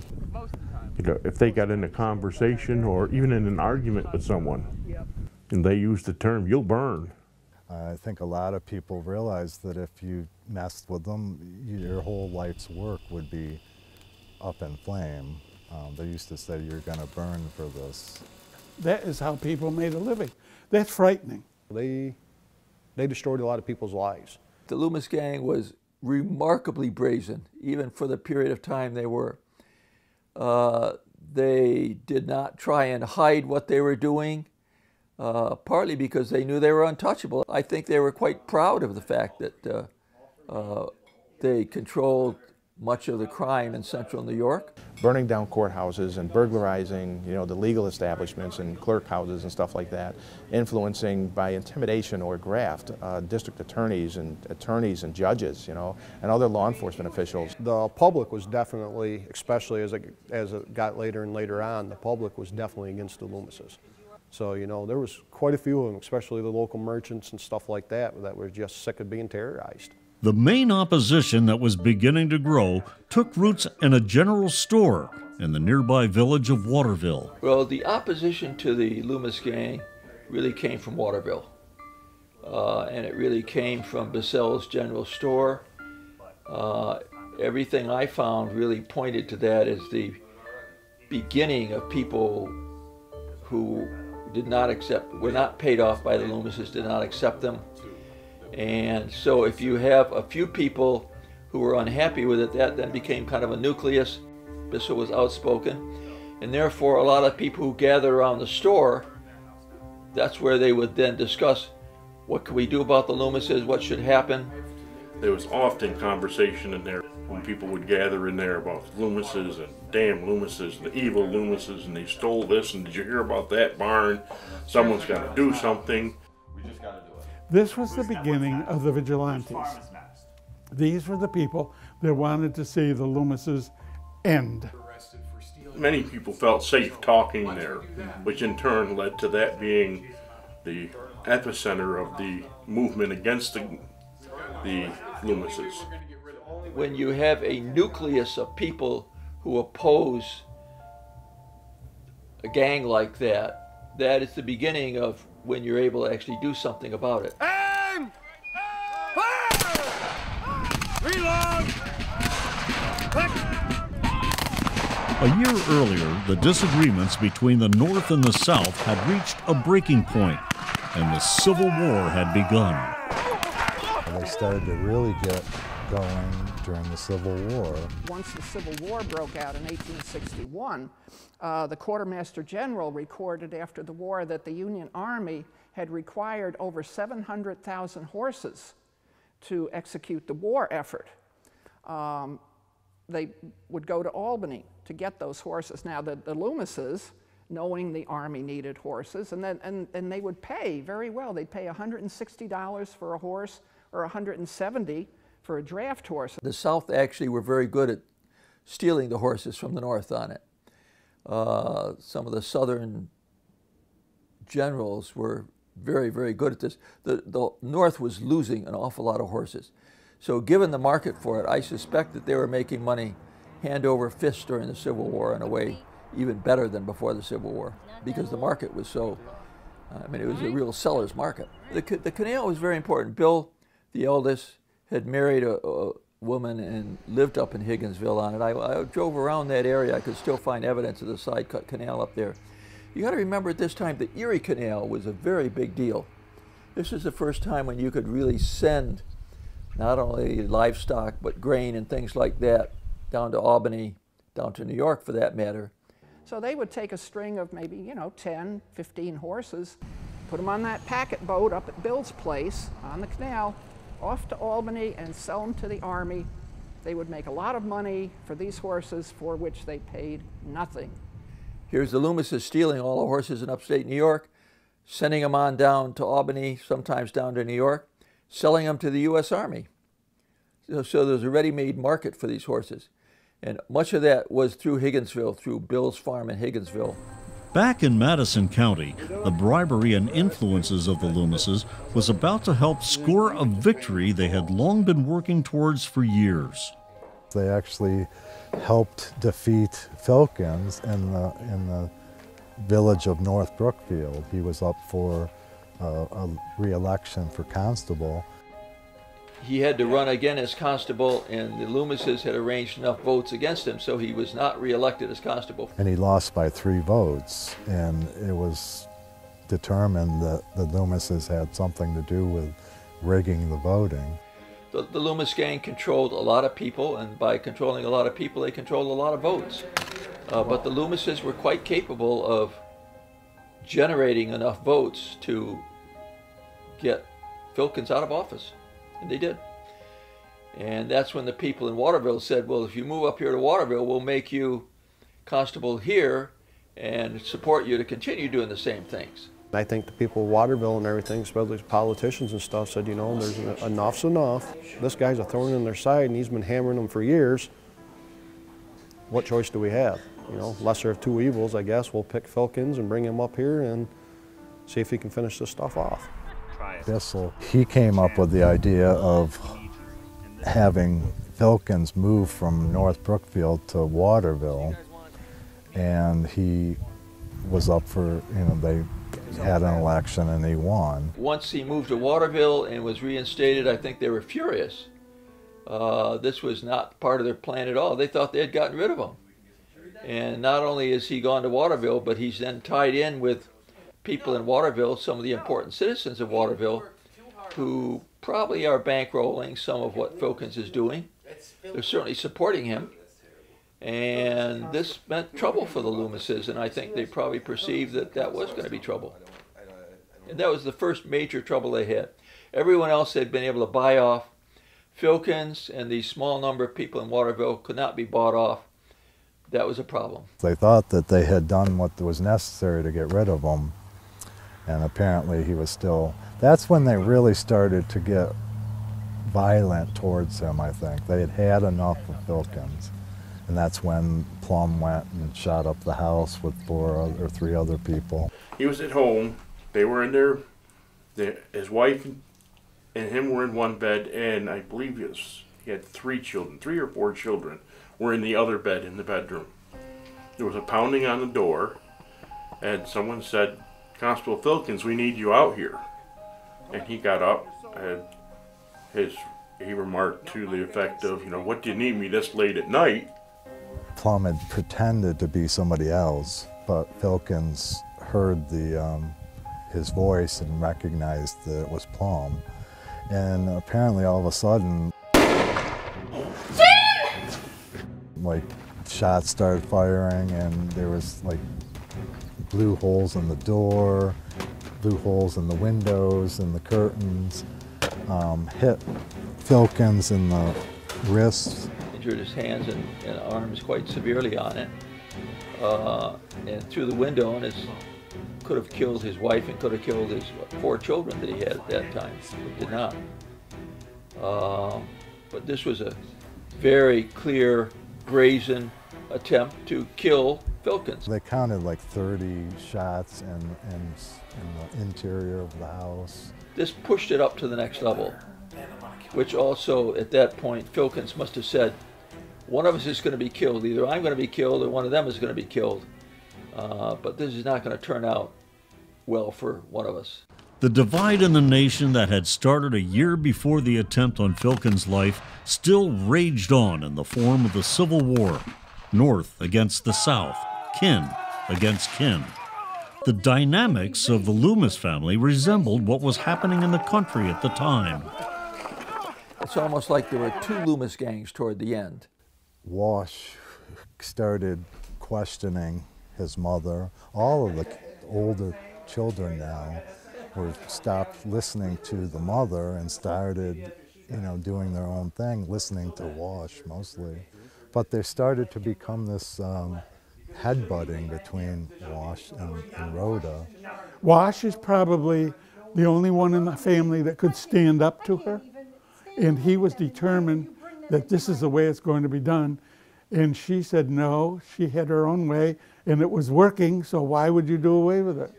You know, if they got in a conversation or even in an argument with someone, and they used the term, "you'll burn." I think a lot of people realize that if you messed with them, your whole life's work would be up in flame. They used to say, "you're going to burn for this." That is how people made a living. That's frightening. They destroyed a lot of people's lives. The Loomis Gang was remarkably brazen, even for the period of time they were. They did not try and hide what they were doing, partly because they knew they were untouchable. I think they were quite proud of the fact that They controlled much of the crime in central New York. Burning down courthouses and burglarizing, the legal establishments and clerk houses and stuff like that, influencing by intimidation or graft district attorneys and judges, and other law enforcement officials. The public was definitely, especially as it got later and later on, the public was definitely against the Loomises. So, there was quite a few of them, especially the local merchants and stuff like that were just sick of being terrorized. The main opposition that was beginning to grow took roots in a general store in the nearby village of Waterville. Well, the opposition to the Loomis Gang really came from Waterville. And it really came from Bissell's general store. Everything I found really pointed to that as the beginning of people who were not paid off by the Loomises, did not accept them. And so if you have a few people who were unhappy with it, that then became kind of a nucleus. Bissell was outspoken. And therefore, a lot of people who gathered around the store, that's where they would then discuss, what can we do about the Loomises, what should happen. There was often conversation in there when people would gather in there about Loomises and damn Loomises, the evil Loomises, and they stole this, and did you hear about that barn? Someone's got to do something. This was the beginning of the vigilantes. These were the people that wanted to see the Loomises end. Many people felt safe talking there, which in turn led to that being the epicenter of the movement against the Loomises. When you have a nucleus of people who oppose a gang like that, that is the beginning of when you're able to actually do something about it. Aim! Fire! Reload! A year earlier, the disagreements between the North and the South had reached a breaking point, and the Civil War had begun. They started to really get going during the Civil War. Once the Civil War broke out in 1861, the Quartermaster General recorded after the war that the Union Army had required over 700,000 horses to execute the war effort. They would go to Albany to get those horses. Now, the Loomises, knowing the Army needed horses, and they would pay very well. They'd pay $160 for a horse or $170 for a draft horse. The South actually were very good at stealing the horses from the North on it. Some of the Southern generals were very, very good at this. The North was losing an awful lot of horses. So given the market for it, I suspect that they were making money hand over fist during the Civil War in a way even better than before the Civil War, because the market was so, it was a real seller's market. The canal was very important. Bill, the eldest, had married a woman and lived up in Higginsville on it. I drove around that area. I could still find evidence of the side cut canal up there. You got to remember at this time the Erie Canal was a very big deal. This is the first time when you could really send not only livestock but grain and things like that down to Albany, down to New York for that matter. So they would take a string of maybe, 10, 15 horses, put them on that packet boat up at Bill's place on the canal, off to Albany, and sell them to the Army. They would make a lot of money for these horses for which they paid nothing. Here's the Loomises stealing all the horses in upstate New York, sending them on down to Albany, sometimes down to New York, selling them to the U.S. Army. So there's a ready-made market for these horses. And much of that was through Higginsville, through Bill's farm in Higginsville. Back in Madison County, the bribery and influences of the Loomises was about to help score a victory they had long been working towards for years. They actually helped defeat Filkins in the village of North Brookfield. He was up for a re-election for constable. He had to run again as constable, and the Loomises had arranged enough votes against him, so he was not re-elected as constable. And he lost by 3 votes, and it was determined that the Loomises had something to do with rigging the voting. The Loomis Gang controlled a lot of people, and by controlling a lot of people, they controlled a lot of votes. But the Loomises were quite capable of generating enough votes to get Filkins out of office, and they did. And that's when the people in Waterville said, well, if you move up here to Waterville, we'll make you constable here and support you to continue doing the same things. I think the people of Waterville and everything, especially politicians and stuff, said, you know, enough's enough. This guy's a thorn in their side and he's been hammering them for years. What choice do we have? You know, lesser of two evils, I guess. We'll pick Filkins and bring him up here and see if he can finish this stuff off. Bissell, he came up with the idea of having Filkins move from North Brookfield to Waterville, and he was up for, you know, they had an election and he won. Once he moved to Waterville and was reinstated, I think they were furious. This was not part of their plan at all. They thought they had gotten rid of him. And not only is he gone to Waterville, but he's then tied in with people in Waterville, some of the important citizens of Waterville, who probably are bankrolling some of what Filkins is doing. They're certainly supporting him. And this meant trouble for the Loomises, and I think they probably perceived that that was going to be trouble. And that was the first major trouble they had. Everyone else had been able to buy off. Filkins and the small number of people in Waterville could not be bought off. That was a problem. They thought that they had done what was necessary to get rid of him, and apparently he was still... That's when they really started to get violent towards him, I think. They had had enough of Filkins. And that's when Plum went and shot up the house with 3 other people. He was at home. They were in there. His wife and him were in one bed, and I believe he had 3 children, 3 or 4 children, were in the other bed in the bedroom. There was a pounding on the door, and someone said, "Constable Filkins, we need you out here." And he got up, and he remarked to the effect of, you know, "What do you need me this late at night?" Plum had pretended to be somebody else, but Filkins heard his voice and recognized that it was Plum. And apparently all of a sudden, like, shots started firing, and there was like blue holes in the door, blue holes in the windows and the curtains, hit Filkins in the wrists. Injured his hands and arms quite severely on it, and through the window, and could have killed his wife and could have killed his 4 children that he had at that time, but did not. But this was a very clear, brazen attempt to kill Filkins. They counted like 30 shots in the interior of the house. This pushed it up to the next level, which also, at that point, Filkins must have said, one of us is going to be killed. Either I'm going to be killed or one of them is going to be killed. But this is not going to turn out well for one of us. The divide in the nation that had started a year before the attempt on Filkins' life still raged on in the form of the Civil War. North against the South, kin against kin. The dynamics of the Loomis family resembled what was happening in the country at the time. It's almost like there were 2 Loomis gangs toward the end. Wash started questioning his mother. All of the older children now stopped listening to the mother and started, you know, doing their own thing, listening to Wash mostly. But there started to become this headbutting between Wash and Rhoda. Wash is probably the only one in the family that could stand up to her, and he was determined that this is the way it's going to be done. And she said no, she had her own way, and it was working, so why would you do away with it?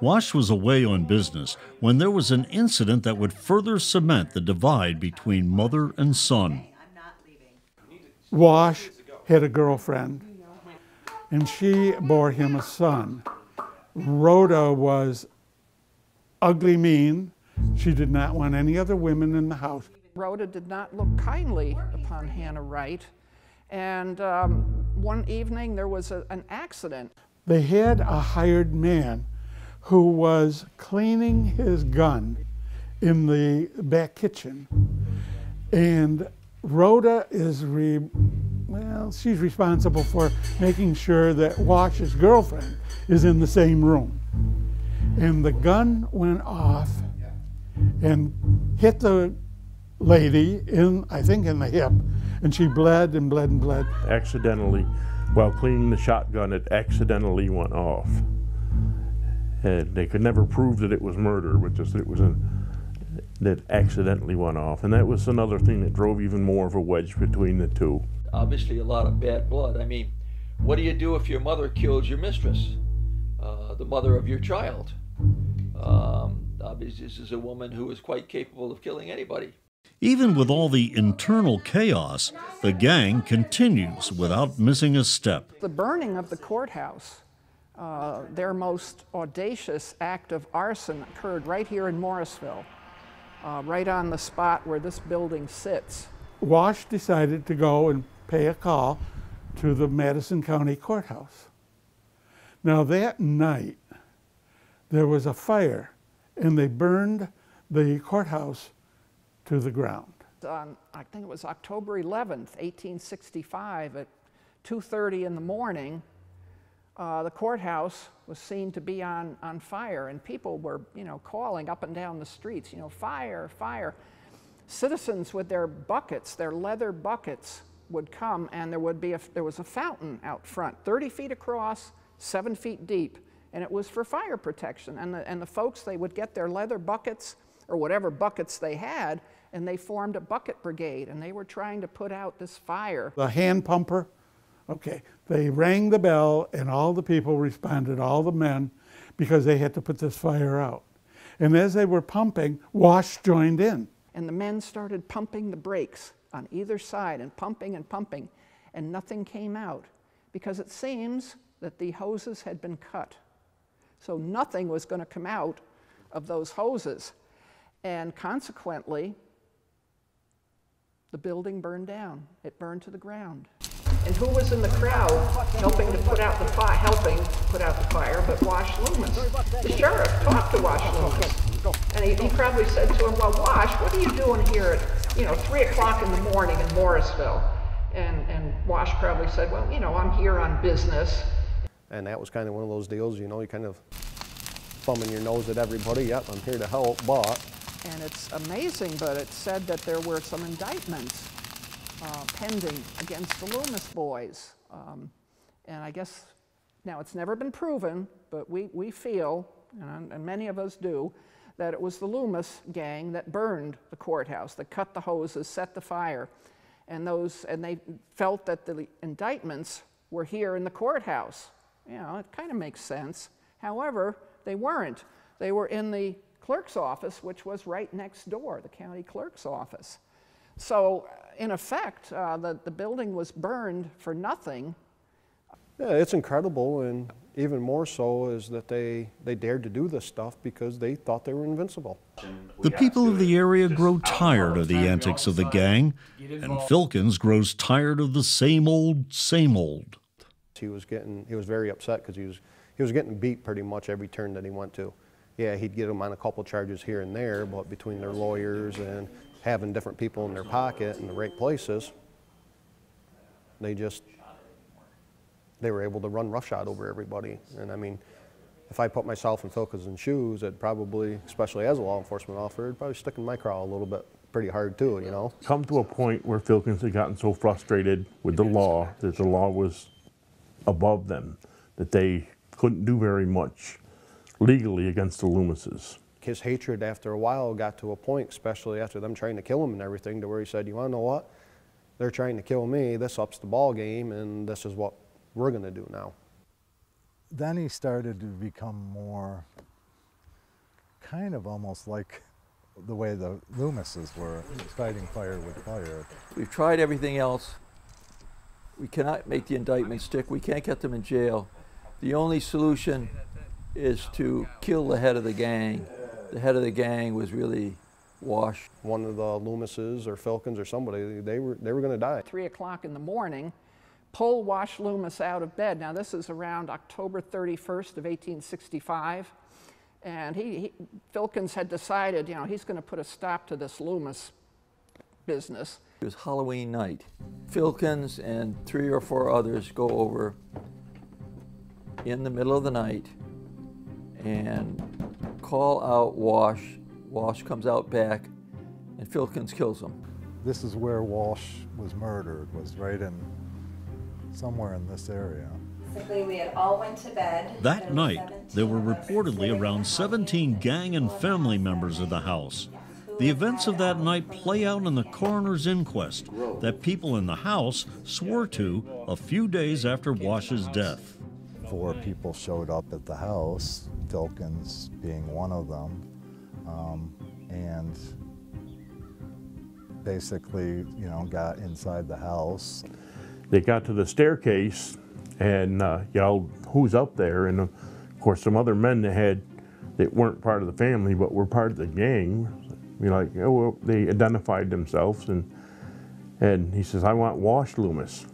Wash was away on business when there was an incident that would further cement the divide between mother and son. Wash had a girlfriend, and she bore him a son. Rhoda was ugly mean. She did not want any other women in the house. Rhoda did not look kindly upon Hannah Wright. And one evening there was an accident. They had a hired man who was cleaning his gun in the back kitchen. And Rhoda is, she's responsible for making sure that Wash's girlfriend is in the same room. And the gun went off and hit the lady in, I think, in the hip, and she bled and bled and bled. Accidentally, while cleaning the shotgun, it accidentally went off. And they could never prove that it was murder, but just that it was that accidentally went off. And that was another thing that drove even more of a wedge between the two. Obviously a lot of bad blood. I mean, what do you do if your mother kills your mistress, the mother of your child? Obviously this is a woman who is quite capable of killing anybody. Even with all the internal chaos, the gang continues without missing a step. The burning of the courthouse, their most audacious act of arson, occurred right here in Morrisville, right on the spot where this building sits. Wash decided to go and pay a call to the Madison County Courthouse. Now that night, there was a fire, and they burned the courthouse to the ground. On, I think it was October 11th, 1865, at 2:30 in the morning, the courthouse was seen to be on fire, and people were, calling up and down the streets, fire, fire. Citizens with their buckets, their leather buckets, would come, and there was a fountain out front, 30 feet across, 7 feet deep, and it was for fire protection. And the folks, they would get their leather buckets, or whatever buckets they had, and they formed a bucket brigade, and they were trying to put out this fire. The hand pumper, okay, they rang the bell, and all the people responded, all the men, because they had to put this fire out. And as they were pumping, Wash joined in. And the men started pumping the brakes on either side, and pumping, and nothing came out, because it seems that the hoses had been cut. So nothing was going to come out of those hoses. And consequently, the building burned down. It burned to the ground. And who was in the crowd helping put out the fire but Wash Loomis? The sheriff talked to Wash Loomis. And he probably said to him, well, Wash, what are you doing here at 3 o'clock in the morning in Morrisville? And Wash probably said, well, I'm here on business. And that was kind of one of those deals, you kind of thumbing your nose at everybody. Yep, I'm here to help, but. And it's amazing, but it said that there were some indictments pending against the Loomis boys. And I guess, now it's never been proven, but we feel, and many of us do, that it was the Loomis gang that burned the courthouse, that cut the hoses, set the fire. And they felt that the indictments were here in the courthouse. It kind of makes sense. However, they weren't. They were in the clerk's office, which was right next door, the county clerk's office. So, in effect, the building was burned for nothing. Yeah, it's incredible, and even more so is that they dared to do this stuff because they thought they were invincible. The people of the area grow tired of the antics of the gang, and Filkins grows tired of the same old, same old. He was very upset because he was getting beat pretty much every turn that he went to. Yeah, he'd get them on a couple charges here and there, but between their lawyers and having different people in their pocket in the right places, they were able to run roughshod over everybody. And I mean, if I put myself in Filkins' shoes, I'd probably, especially as a law enforcement officer, I'd probably stick in my craw a little bit, pretty hard too, Come to a point where Filkins had gotten so frustrated with the law that the law was above them, that they couldn't do very much legally against the Loomises. His hatred after a while got to a point, especially after them trying to kill him and everything, to where he said, you want to know what? They're trying to kill me, this ups the ball game, and this is what we're going to do now. Then he started to become more kind of almost like the way the Loomises were, fighting fire with fire. We've tried everything else. We cannot make the indictment stick. We can't get them in jail. The only solution is to kill the head of the gang. The head of the gang was really Wash. One of the Loomises or Filkins or somebody, they were going to die. 3 o'clock in the morning, pull Wash Loomis out of bed. Now this is around October 31st of 1865. And Filkins had decided, he's going to put a stop to this Loomis business. It was Halloween night. Filkins and 3 or 4 others go over in the middle of the night and call out Wash. Wash comes out back, and Filkins kills him. This is where Walsh was murdered, was right in, somewhere in this area. Basically, we had all went to bed. That night, there were reportedly around 17 gang and family members at the house. The events of that night play out in the coroner's inquest that people in the house swore to a few days after Wash's death. 4 people showed up at the house, Filkins being one of them, and basically, you know, got inside the house. They got to the staircase and yelled, "Who's up there?" And of course, some other men that weren't part of the family but were part of the gang. Oh, well, they identified themselves, and he says, "I want Wash Loomis."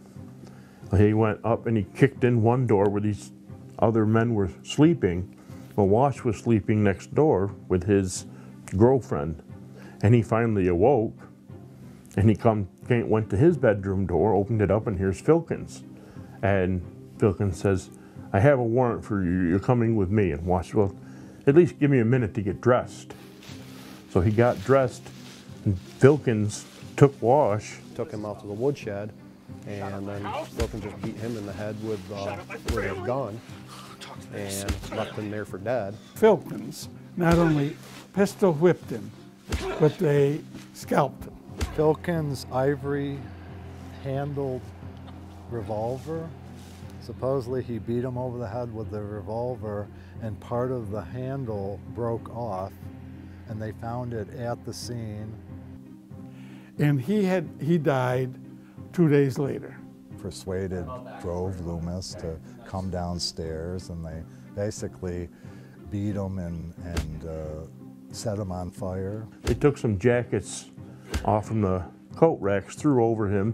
He went up and he kicked in one door where these other men were sleeping. Well, Wash was sleeping next door with his girlfriend, and he finally awoke, and he went to his bedroom door, opened it up, and here's Filkins. And Filkins says, "I have a warrant for you. You're coming with me." And Wash, "Well, at least give me a minute to get dressed." So he got dressed, and Filkins took Wash. Took him out to the woodshed, and then Filkins just beat him in the head with his gun and left him there for dead. Filkins not only pistol whipped him, but they scalped him. Filkins' ivory-handled revolver, supposedly he beat him over the head with the revolver, and part of the handle broke off, and they found it at the scene. And he died 2 days later. Persuaded drove Loomis to come downstairs, and they basically beat him and set him on fire. They took some jackets off from the coat racks, threw over him,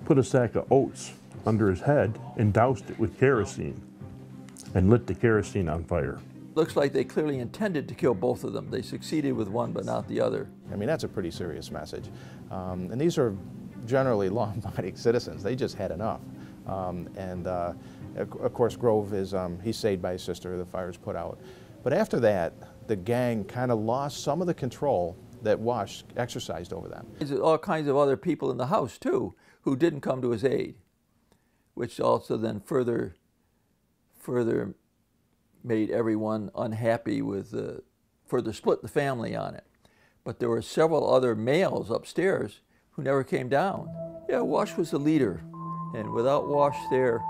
put a sack of oats under his head, and doused it with kerosene, and lit the kerosene on fire. Looks like they clearly intended to kill both of them. They succeeded with one, but not the other. I mean, that's a pretty serious message. And these are generally law-abiding citizens. They just had enough. Of course, Grove is, he's saved by his sister, the fire's put out. But after that, the gang kind of lost some of the control that Wash exercised over them. There's all kinds of other people in the house, too, who didn't come to his aid, which also then further made everyone unhappy with, further split the family on it. But there were several other males upstairs who never came down. Yeah, Wash was the leader, and without Wash there,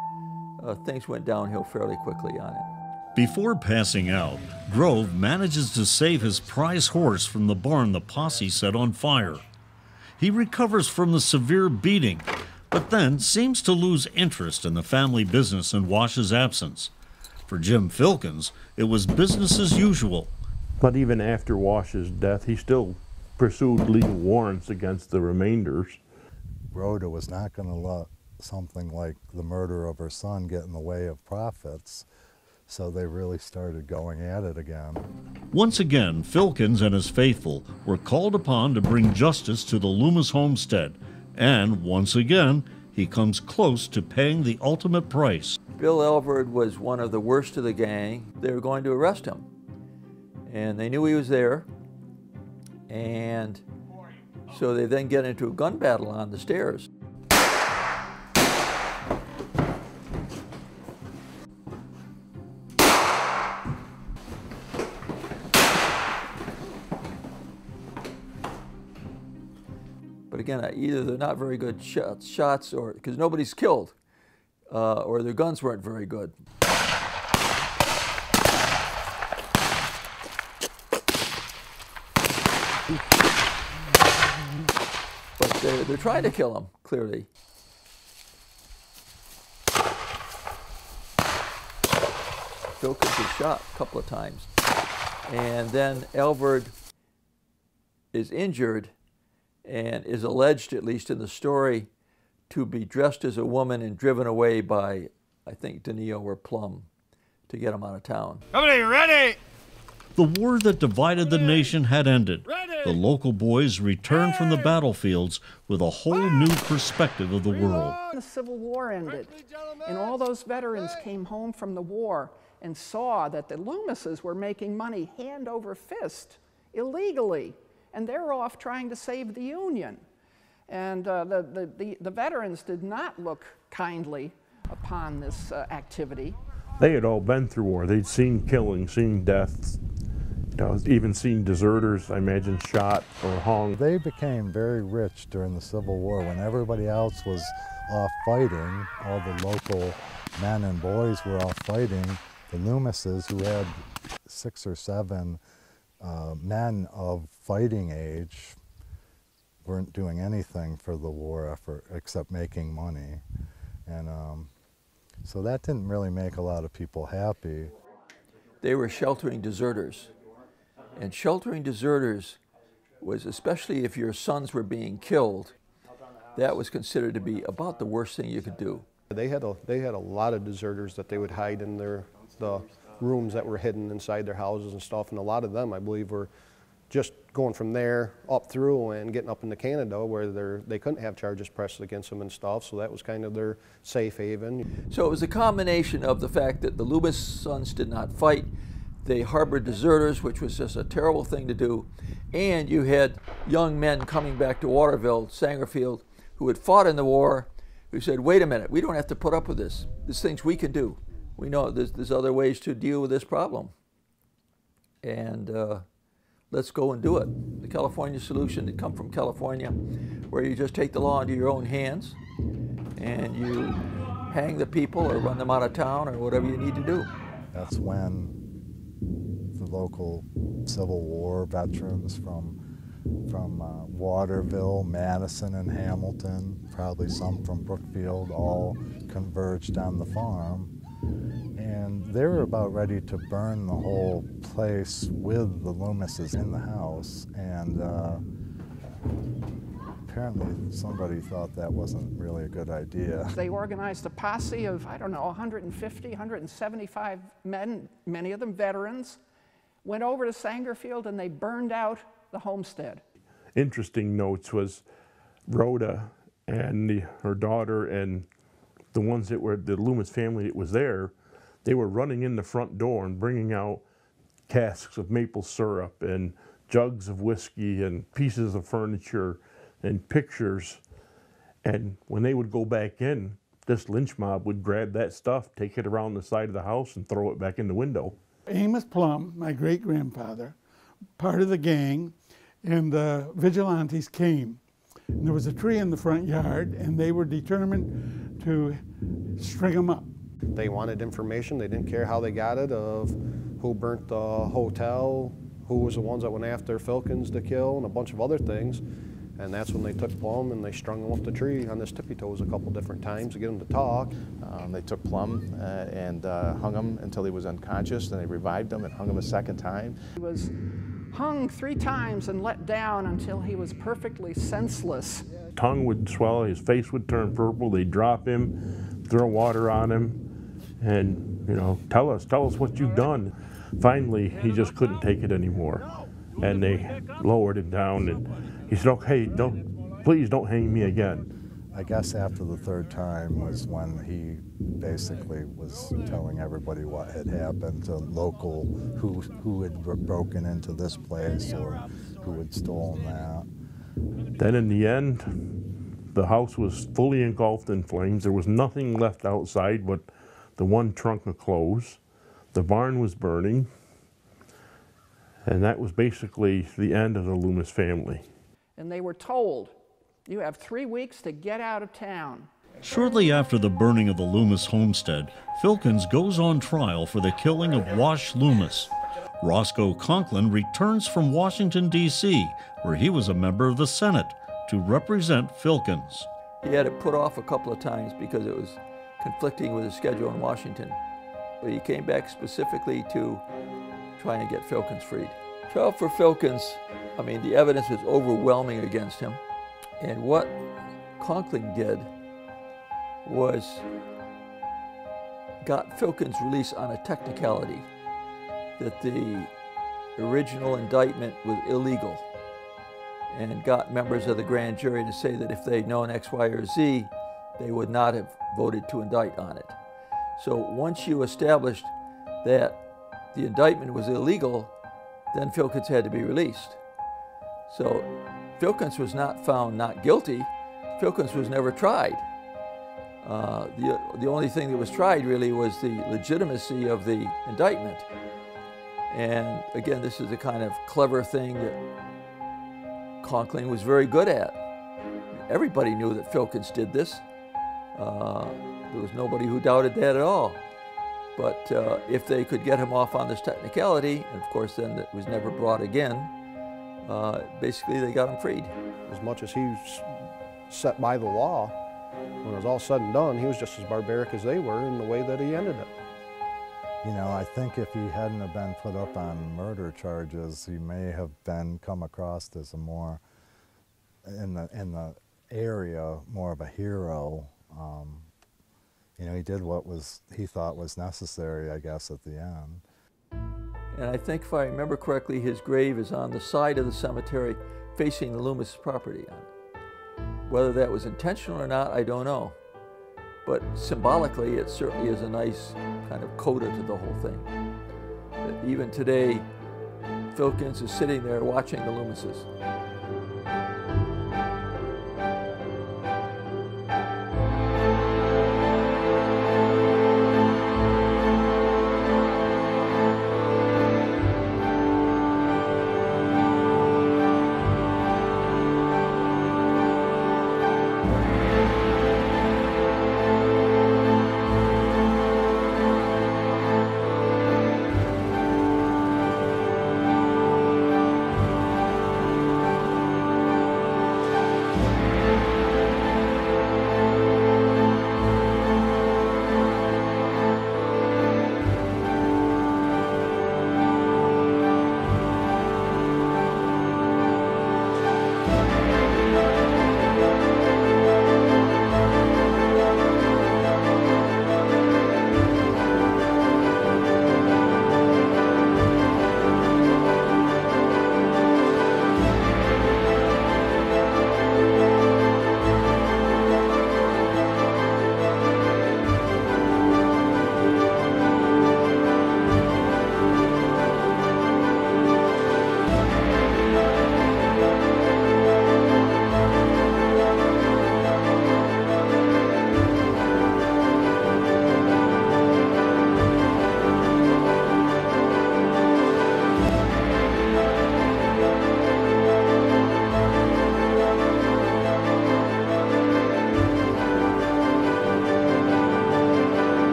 things went downhill fairly quickly on it. Before passing out, Grove manages to save his prize horse from the barn the posse set on fire. He recovers from the severe beating, but then seems to lose interest in the family business in Wash's absence. For Jim Filkins, it was business as usual. But even after Wash's death, he still pursued legal warrants against the remainders. Rhoda was not going to let something like the murder of her son get in the way of profits, so they really started going at it again. Once again, Filkins and his faithful were called upon to bring justice to the Loomis homestead, and once again, he comes close to paying the ultimate price. Bill Elverd was one of the worst of the gang. They were going to arrest him, and they knew he was there, and so they then get into a gun battle on the stairs. But again, either they're not very good shots, or because nobody's killed, or their guns weren't very good. But they're trying to kill him, clearly. Filkins is shot a couple of times. And then Elverd is injured and is alleged, at least in the story, to be dressed as a woman and driven away by, I think, Denio or Plum to get him out of town. Everybody ready? The war that divided the nation had ended. The local boys returned from the battlefields with a whole new perspective of the world. The Civil War ended, and all those veterans came home from the war and saw that the Loomises were making money hand over fist, illegally. and they're off trying to save the Union. And the veterans did not look kindly upon this activity. They had all been through war. They'd seen killing, seen deaths, even seen deserters, I imagine, shot or hung. They became very rich during the Civil War when everybody else was off fighting. All the local men and boys were off fighting. The Loomises, who had 6 or 7 men of fighting age, weren't doing anything for the war effort except making money. And so that didn't really make a lot of people happy. They were sheltering deserters. And sheltering deserters was, especially if your sons were being killed, that was considered to be about the worst thing you could do. They had a lot of deserters that they would hide in the rooms that were hidden inside their houses and stuff, and a lot of them, I believe, were just going from there up through and getting up into Canada where they couldn't have charges pressed against them and stuff, so that was kind of their safe haven. So it was a combination of the fact that the Loomis sons did not fight, they harbored deserters, which was just a terrible thing to do, and you had young men coming back to Waterville, Sangerfield, who had fought in the war, who said, wait a minute, we don't have to put up with this. There's things we can do. We know there's other ways to deal with this problem. And let's go and do it. The California solution had come from California, where you just take the law into your own hands and you hang the people or run them out of town or whatever you need to do. That's when the local Civil War veterans from Waterville, Madison, and Hamilton, probably some from Brookfield, all converged on the farm. And they were about ready to burn the whole place with the Loomises in the house. And apparently somebody thought that wasn't really a good idea. They organized a posse of, I don't know, 150, 175 men, many of them veterans, went over to Sangerfield and they burned out the homestead. Interesting notes was Rhoda and her daughter and the ones that were the Loomis family that was there, they were running in the front door and bringing out casks of maple syrup and jugs of whiskey and pieces of furniture and pictures. And when they would go back in, this lynch mob would grab that stuff, take it around the side of the house and throw it back in the window. Amos Plum, my great-grandfather, part of the gang, and the vigilantes came. And there was a tree in the front yard, and they were determined to string them up. They wanted information. They didn't care how they got it, of who burnt the hotel, who was the ones that went after Filkins to kill, and a bunch of other things. And that's when they took Plum and they strung him up the tree on his tippy toes a couple different times to get him to talk. They took Plum and hung him until he was unconscious. Then they revived him and hung him a second time. He was hung 3 times and let down until he was perfectly senseless. Tongue would swell, his face would turn purple, they'd drop him, throw water on him, and, you know, tell us what you've done. Finally, he just couldn't take it anymore. And they lowered him down and he said, okay, please don't hang me again. I guess after the 3rd time was when he basically was telling everybody what had happened to local who had broken into this place or who had stolen that. Then in the end, the house was fully engulfed in flames. There was nothing left outside but the one trunk of clothes. The barn was burning. And that was basically the end of the Loomis family. And they were told, you have 3 weeks to get out of town. Shortly after the burning of the Loomis homestead, Filkins goes on trial for the killing of Wash Loomis. Roscoe Conklin returns from Washington, D.C., where he was a member of the Senate, to represent Filkins. He had it put off a couple of times because it was conflicting with his schedule in Washington. But he came back specifically to try and get Filkins freed. Trial for Filkins, I mean, the evidence was overwhelming against him. And what Conklin did was got Filkins released on a technicality, that the original indictment was illegal, and got members of the grand jury to say that if they'd known X, Y, or Z, they would not have voted to indict on it. So once you established that the indictment was illegal, then Filkins had to be released. So Filkins was not found not guilty. Filkins was never tried. The only thing that was tried really was the legitimacy of the indictment. And again, this is the kind of clever thing that Conkling was very good at. Everybody knew that Filkins did this. There was nobody who doubted that at all. But if they could get him off on this technicality, and of course then it was never brought again, basically they got him freed. As much as he was set by the law, when it was all said and done, he was just as barbaric as they were in the way that he ended it. You know, I think if he hadn't have been put up on murder charges, he may have been come across as a more, in the area, more of a hero. You know, he did what he thought was necessary, I guess, at the end. And I think if I remember correctly, his grave is on the side of the cemetery facing the Loomis property. Whether that was intentional or not, I don't know. But symbolically, it certainly is a nice kind of coda to the whole thing. That even today, Filkins is sitting there watching the Loomises.